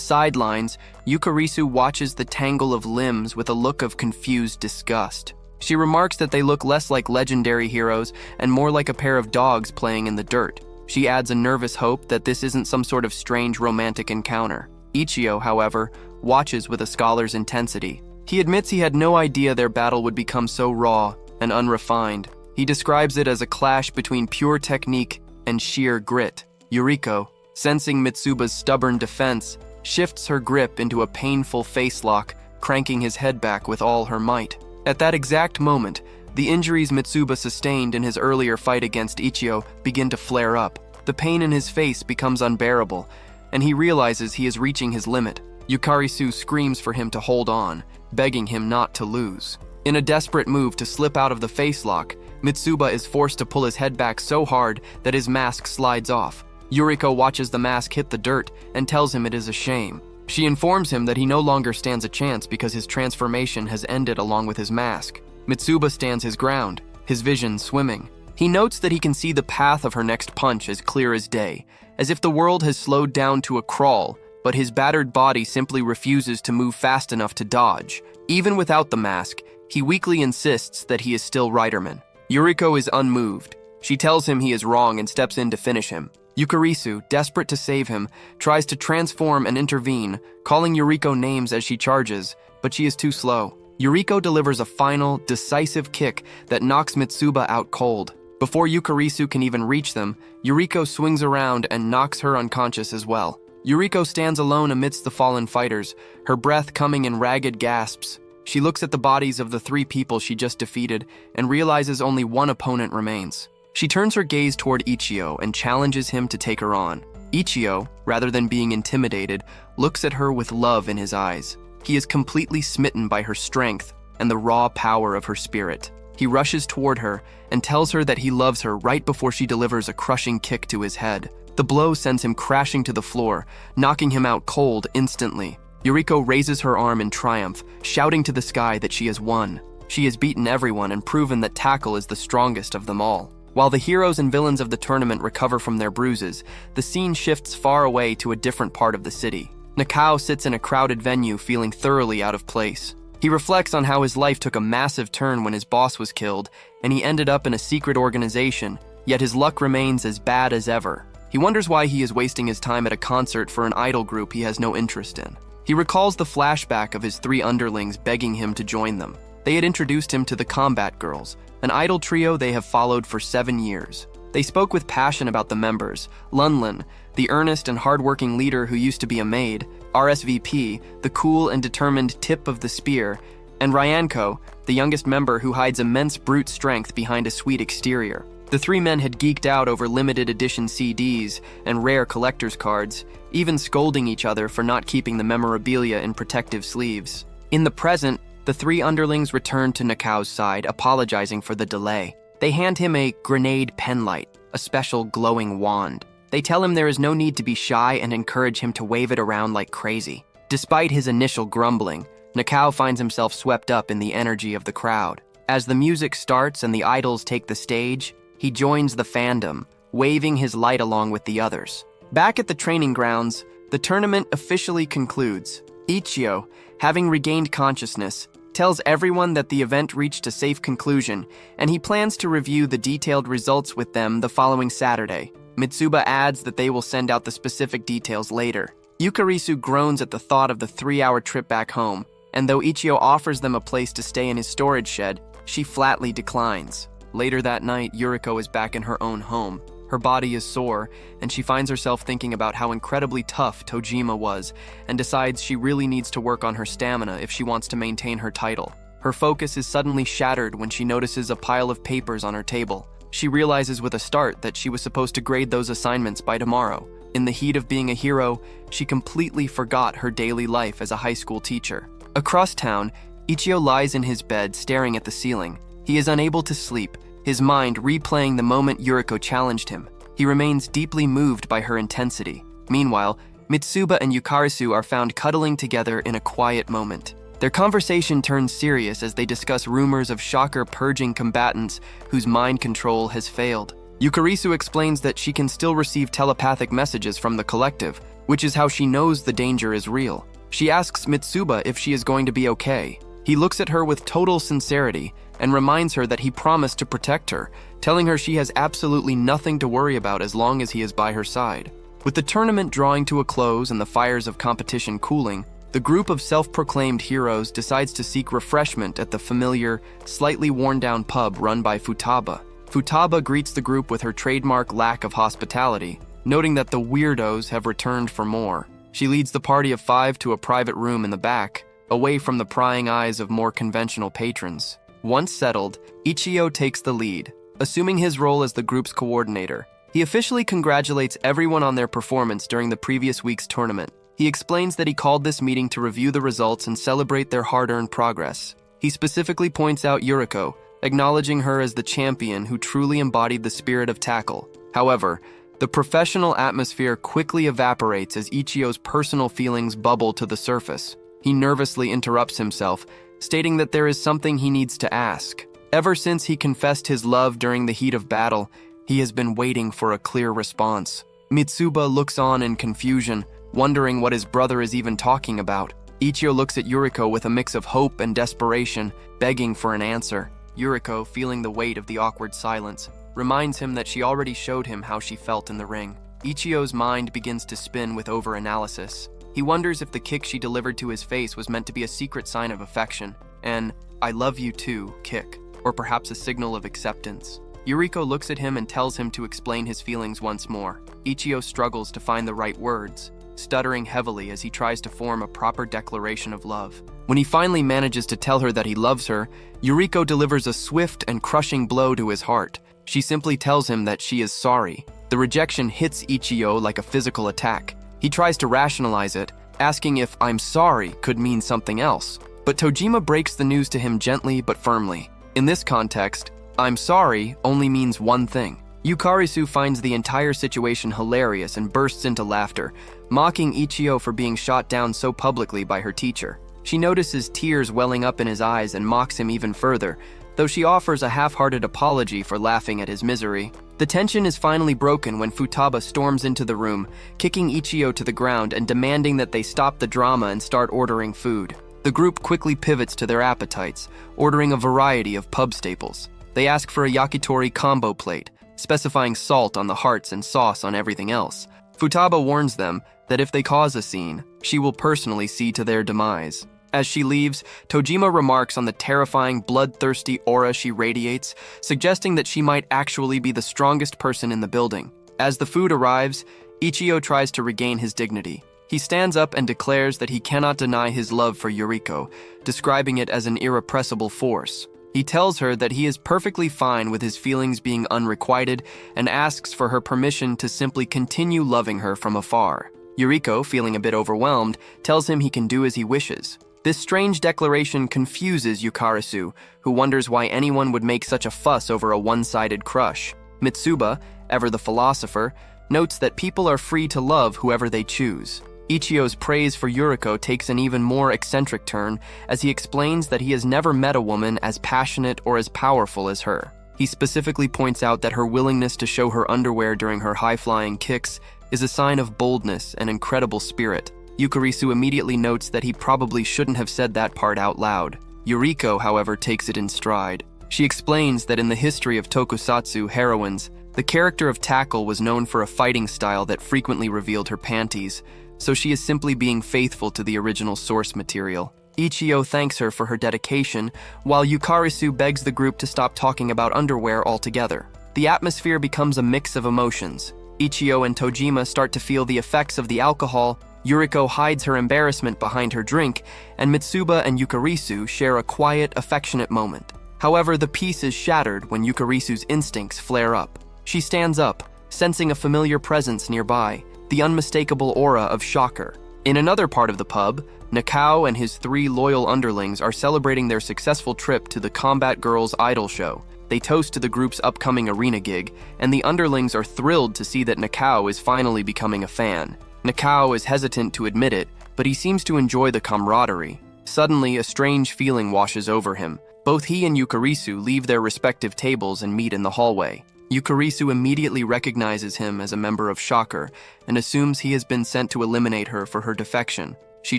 sidelines, Yukarisu watches the tangle of limbs with a look of confused disgust. She remarks that they look less like legendary heroes and more like a pair of dogs playing in the dirt. She adds a nervous hope that this isn't some sort of strange romantic encounter. Ichio, however, watches with a scholar's intensity. He admits he had no idea their battle would become so raw and unrefined. He describes it as a clash between pure technique and sheer grit. Yuriko, sensing Mitsuba's stubborn defense, shifts her grip into a painful face lock, cranking his head back with all her might. At that exact moment, The injuries Mitsuba sustained in his earlier fight against Ichio begin to flare up. The pain in his face becomes unbearable, and he realizes he is reaching his limit. Yukarisu screams for him to hold on, begging him not to lose. In a desperate move to slip out of the face lock, Mitsuba is forced to pull his head back so hard that his mask slides off. Yuriko watches the mask hit the dirt and tells him it is a shame. She informs him that he no longer stands a chance because his transformation has ended along with his mask. Mitsuba stands his ground, his vision swimming. He notes that he can see the path of her next punch as clear as day, as if the world has slowed down to a crawl, but his battered body simply refuses to move fast enough to dodge. Even without the mask, he weakly insists that he is still Riderman. Yuriko is unmoved. She tells him he is wrong and steps in to finish him. Yukarisu, desperate to save him, tries to transform and intervene, calling Yuriko names as she charges, but she is too slow. Yuriko delivers a final, decisive kick that knocks Mitsuba out cold. Before Yukarisu can even reach them, Yuriko swings around and knocks her unconscious as well. Yuriko stands alone amidst the fallen fighters, her breath coming in ragged gasps. She looks at the bodies of the 3 people she just defeated and realizes only one opponent remains. She turns her gaze toward Ichio and challenges him to take her on. Ichio, rather than being intimidated, looks at her with love in his eyes. He is completely smitten by her strength and the raw power of her spirit. He rushes toward her and tells her that he loves her right before she delivers a crushing kick to his head. The blow sends him crashing to the floor, knocking him out cold instantly. Yuriko raises her arm in triumph, shouting to the sky that she has won. She has beaten everyone and proven that Tackle is the strongest of them all. While the heroes and villains of the tournament recover from their bruises, the scene shifts far away to a different part of the city. Nakao sits in a crowded venue feeling thoroughly out of place. He reflects on how his life took a massive turn when his boss was killed, and he ended up in a secret organization, yet his luck remains as bad as ever. He wonders why he is wasting his time at a concert for an idol group he has no interest in. He recalls the flashback of his 3 underlings begging him to join them. They had introduced him to the Combat Girls, an idol trio they have followed for 7 years. They spoke with passion about the members: Lunlin, the earnest and hardworking leader who used to be a maid; RSVP, the cool and determined tip of the spear; and Ryanko, the youngest member who hides immense brute strength behind a sweet exterior. The 3 men had geeked out over limited edition CDs and rare collector's cards, even scolding each other for not keeping the memorabilia in protective sleeves. In the present, the 3 underlings return to Nakao's side, apologizing for the delay. They hand him a grenade penlight, a special glowing wand. They tell him there is no need to be shy and encourage him to wave it around like crazy. Despite his initial grumbling, Nakao finds himself swept up in the energy of the crowd. As the music starts and the idols take the stage, he joins the fandom, waving his light along with the others. Back at the training grounds, the tournament officially concludes. Ichio, having regained consciousness, tells everyone that the event reached a safe conclusion, and he plans to review the detailed results with them the following Saturday. Mitsuba adds that they will send out the specific details later. Yukarisu groans at the thought of the 3-hour trip back home, and though Ichio offers them a place to stay in his storage shed, she flatly declines. Later that night, Yuriko is back in her own home. Her body is sore, and she finds herself thinking about how incredibly tough Tojima was, and decides she really needs to work on her stamina if she wants to maintain her title. Her focus is suddenly shattered when she notices a pile of papers on her table. She realizes with a start that she was supposed to grade those assignments by tomorrow. In the heat of being a hero, she completely forgot her daily life as a high school teacher. Across town, Ichio lies in his bed staring at the ceiling. He is unable to sleep, his mind replaying the moment Yuriko challenged him. He remains deeply moved by her intensity. Meanwhile, Mitsuba and Yukarisu are found cuddling together in a quiet moment. Their conversation turns serious as they discuss rumors of Shocker purging combatants whose mind control has failed. Yukarisu explains that she can still receive telepathic messages from the collective, which is how she knows the danger is real. She asks Mitsuba if she is going to be okay. He looks at her with total sincerity and reminds her that he promised to protect her, telling her she has absolutely nothing to worry about as long as he is by her side. With the tournament drawing to a close and the fires of competition cooling, the group of self-proclaimed heroes decides to seek refreshment at the familiar, slightly worn-down pub run by Futaba. Futaba greets the group with her trademark lack of hospitality, noting that the weirdos have returned for more. She leads the party of 5 to a private room in the back, away from the prying eyes of more conventional patrons. Once settled, Ichio takes the lead, assuming his role as the group's coordinator. He officially congratulates everyone on their performance during the previous week's tournament. He explains that he called this meeting to review the results and celebrate their hard-earned progress. He specifically points out Yuriko, acknowledging her as the champion who truly embodied the spirit of tackle. However, the professional atmosphere quickly evaporates as Ichio's personal feelings bubble to the surface. He nervously interrupts himself, stating that there is something he needs to ask. Ever since he confessed his love during the heat of battle, he has been waiting for a clear response. Mitsuba looks on in confusion, wondering what his brother is even talking about. Ichio looks at Yuriko with a mix of hope and desperation, begging for an answer. Yuriko, feeling the weight of the awkward silence, reminds him that she already showed him how she felt in the ring. Ichio's mind begins to spin with over-analysis. He wonders if the kick she delivered to his face was meant to be a secret sign of affection, an "I love you too" kick, or perhaps a signal of acceptance. Yuriko looks at him and tells him to explain his feelings once more. Ichio struggles to find the right words, stuttering heavily as he tries to form a proper declaration of love. When he finally manages to tell her that he loves her, Yuriko delivers a swift and crushing blow to his heart. She simply tells him that she is sorry. The rejection hits Ichio like a physical attack. He tries to rationalize it, asking if "I'm sorry" could mean something else. But Tojima breaks the news to him gently but firmly. In this context, "I'm sorry" only means one thing. Yukarisu finds the entire situation hilarious and bursts into laughter, mocking Ichio for being shot down so publicly by her teacher. She notices tears welling up in his eyes and mocks him even further, though she offers a half-hearted apology for laughing at his misery. The tension is finally broken when Futaba storms into the room, kicking Ichio to the ground and demanding that they stop the drama and start ordering food. The group quickly pivots to their appetites, ordering a variety of pub staples. They ask for a yakitori combo plate, specifying salt on the hearts and sauce on everything else. Futaba warns them that if they cause a scene, she will personally see to their demise. As she leaves, Tojima remarks on the terrifying, bloodthirsty aura she radiates, suggesting that she might actually be the strongest person in the building. As the food arrives, Ichio tries to regain his dignity. He stands up and declares that he cannot deny his love for Yuriko, describing it as an irrepressible force. He tells her that he is perfectly fine with his feelings being unrequited and asks for her permission to simply continue loving her from afar. Yuriko, feeling a bit overwhelmed, tells him he can do as he wishes. This strange declaration confuses Yukarisu, who wonders why anyone would make such a fuss over a one-sided crush. Mitsuba, ever the philosopher, notes that people are free to love whoever they choose. Ichio's praise for Yuriko takes an even more eccentric turn as he explains that he has never met a woman as passionate or as powerful as her. He specifically points out that her willingness to show her underwear during her high-flying kicks is a sign of boldness and incredible spirit. Yukarisu immediately notes that he probably shouldn't have said that part out loud. Yuriko, however, takes it in stride. She explains that in the history of tokusatsu heroines, the character of Tackle was known for a fighting style that frequently revealed her panties, so she is simply being faithful to the original source material. Ichio thanks her for her dedication, while Yukarisu begs the group to stop talking about underwear altogether. The atmosphere becomes a mix of emotions. Ichio and Tojima start to feel the effects of the alcohol, Yuriko hides her embarrassment behind her drink, and Mitsuba and Yukarisu share a quiet, affectionate moment. However, the peace is shattered when Yukarisu's instincts flare up. She stands up, sensing a familiar presence nearby, the unmistakable aura of Shocker. In another part of the pub, Nakao and his 3 loyal underlings are celebrating their successful trip to the Combat Girls Idol show. They toast to the group's upcoming arena gig, and the underlings are thrilled to see that Nakao is finally becoming a fan. Nakao is hesitant to admit it, but he seems to enjoy the camaraderie. Suddenly, a strange feeling washes over him. Both he and Yukarisu leave their respective tables and meet in the hallway. Yukarisu immediately recognizes him as a member of Shocker and assumes he has been sent to eliminate her for her defection. She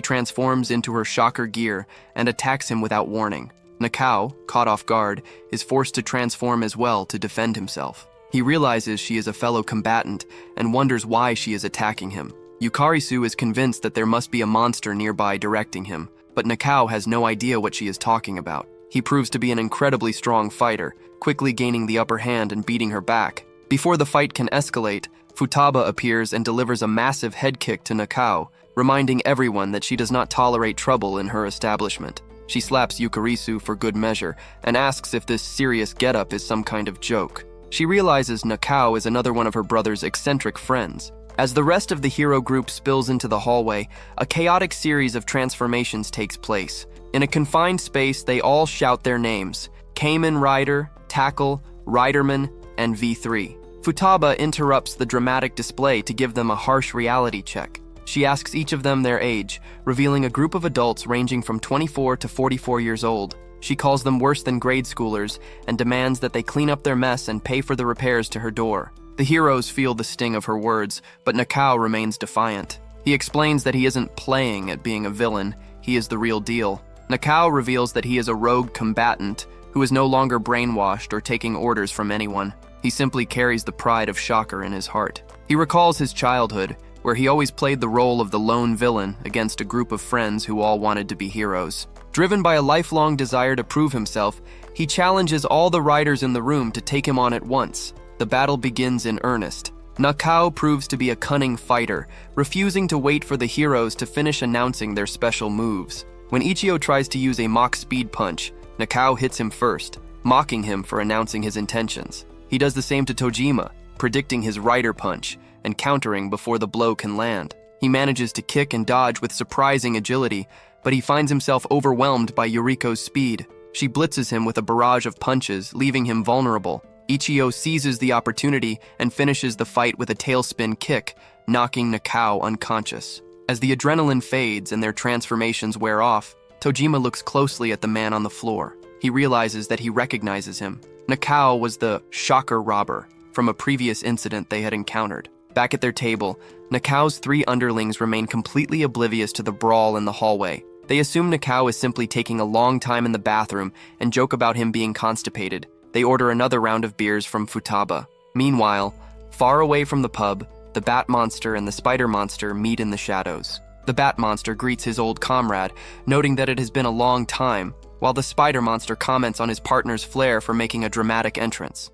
transforms into her Shocker gear and attacks him without warning. Nakao, caught off guard, is forced to transform as well to defend himself. He realizes she is a fellow combatant and wonders why she is attacking him. Yukarisu is convinced that there must be a monster nearby directing him, but Nakao has no idea what she is talking about. He proves to be an incredibly strong fighter, quickly gaining the upper hand and beating her back. Before the fight can escalate, Futaba appears and delivers a massive head kick to Nakao, reminding everyone that she does not tolerate trouble in her establishment. She slaps Yukarisu for good measure and asks if this serious getup is some kind of joke. She realizes Nakao is another one of her brother's eccentric friends. As the rest of the hero group spills into the hallway, a chaotic series of transformations takes place. In a confined space, they all shout their names: Kamen Rider, Tackle, Riderman, and V3. Futaba interrupts the dramatic display to give them a harsh reality check. She asks each of them their age, revealing a group of adults ranging from 24 to 44 years old. She calls them worse than grade schoolers and demands that they clean up their mess and pay for the repairs to her door. The heroes feel the sting of her words, but Nakao remains defiant. He explains that he isn't playing at being a villain, he is the real deal. Nakao reveals that he is a rogue combatant who is no longer brainwashed or taking orders from anyone. He simply carries the pride of Shocker in his heart. He recalls his childhood, where he always played the role of the lone villain against a group of friends who all wanted to be heroes. Driven by a lifelong desire to prove himself, he challenges all the riders in the room to take him on at once. The battle begins in earnest. Nakao proves to be a cunning fighter, refusing to wait for the heroes to finish announcing their special moves. When Ichio tries to use a mock speed punch, Nakao hits him first, mocking him for announcing his intentions. He does the same to Tojima, predicting his rider punch and countering before the blow can land. He manages to kick and dodge with surprising agility, but he finds himself overwhelmed by Yuriko's speed. She blitzes him with a barrage of punches, leaving him vulnerable. Ichio seizes the opportunity and finishes the fight with a tailspin kick, knocking Nakao unconscious. As the adrenaline fades and their transformations wear off, Tojima looks closely at the man on the floor. He realizes that he recognizes him. Nakao was the Shocker robber from a previous incident they had encountered. Back at their table, Nakao's 3 underlings remain completely oblivious to the brawl in the hallway. They assume Nakao is simply taking a long time in the bathroom and joke about him being constipated. They order another round of beers from Futaba. Meanwhile, far away from the pub, the Bat Monster and the Spider Monster meet in the shadows. The Bat Monster greets his old comrade, noting that it has been a long time, while the Spider Monster comments on his partner's flair for making a dramatic entrance.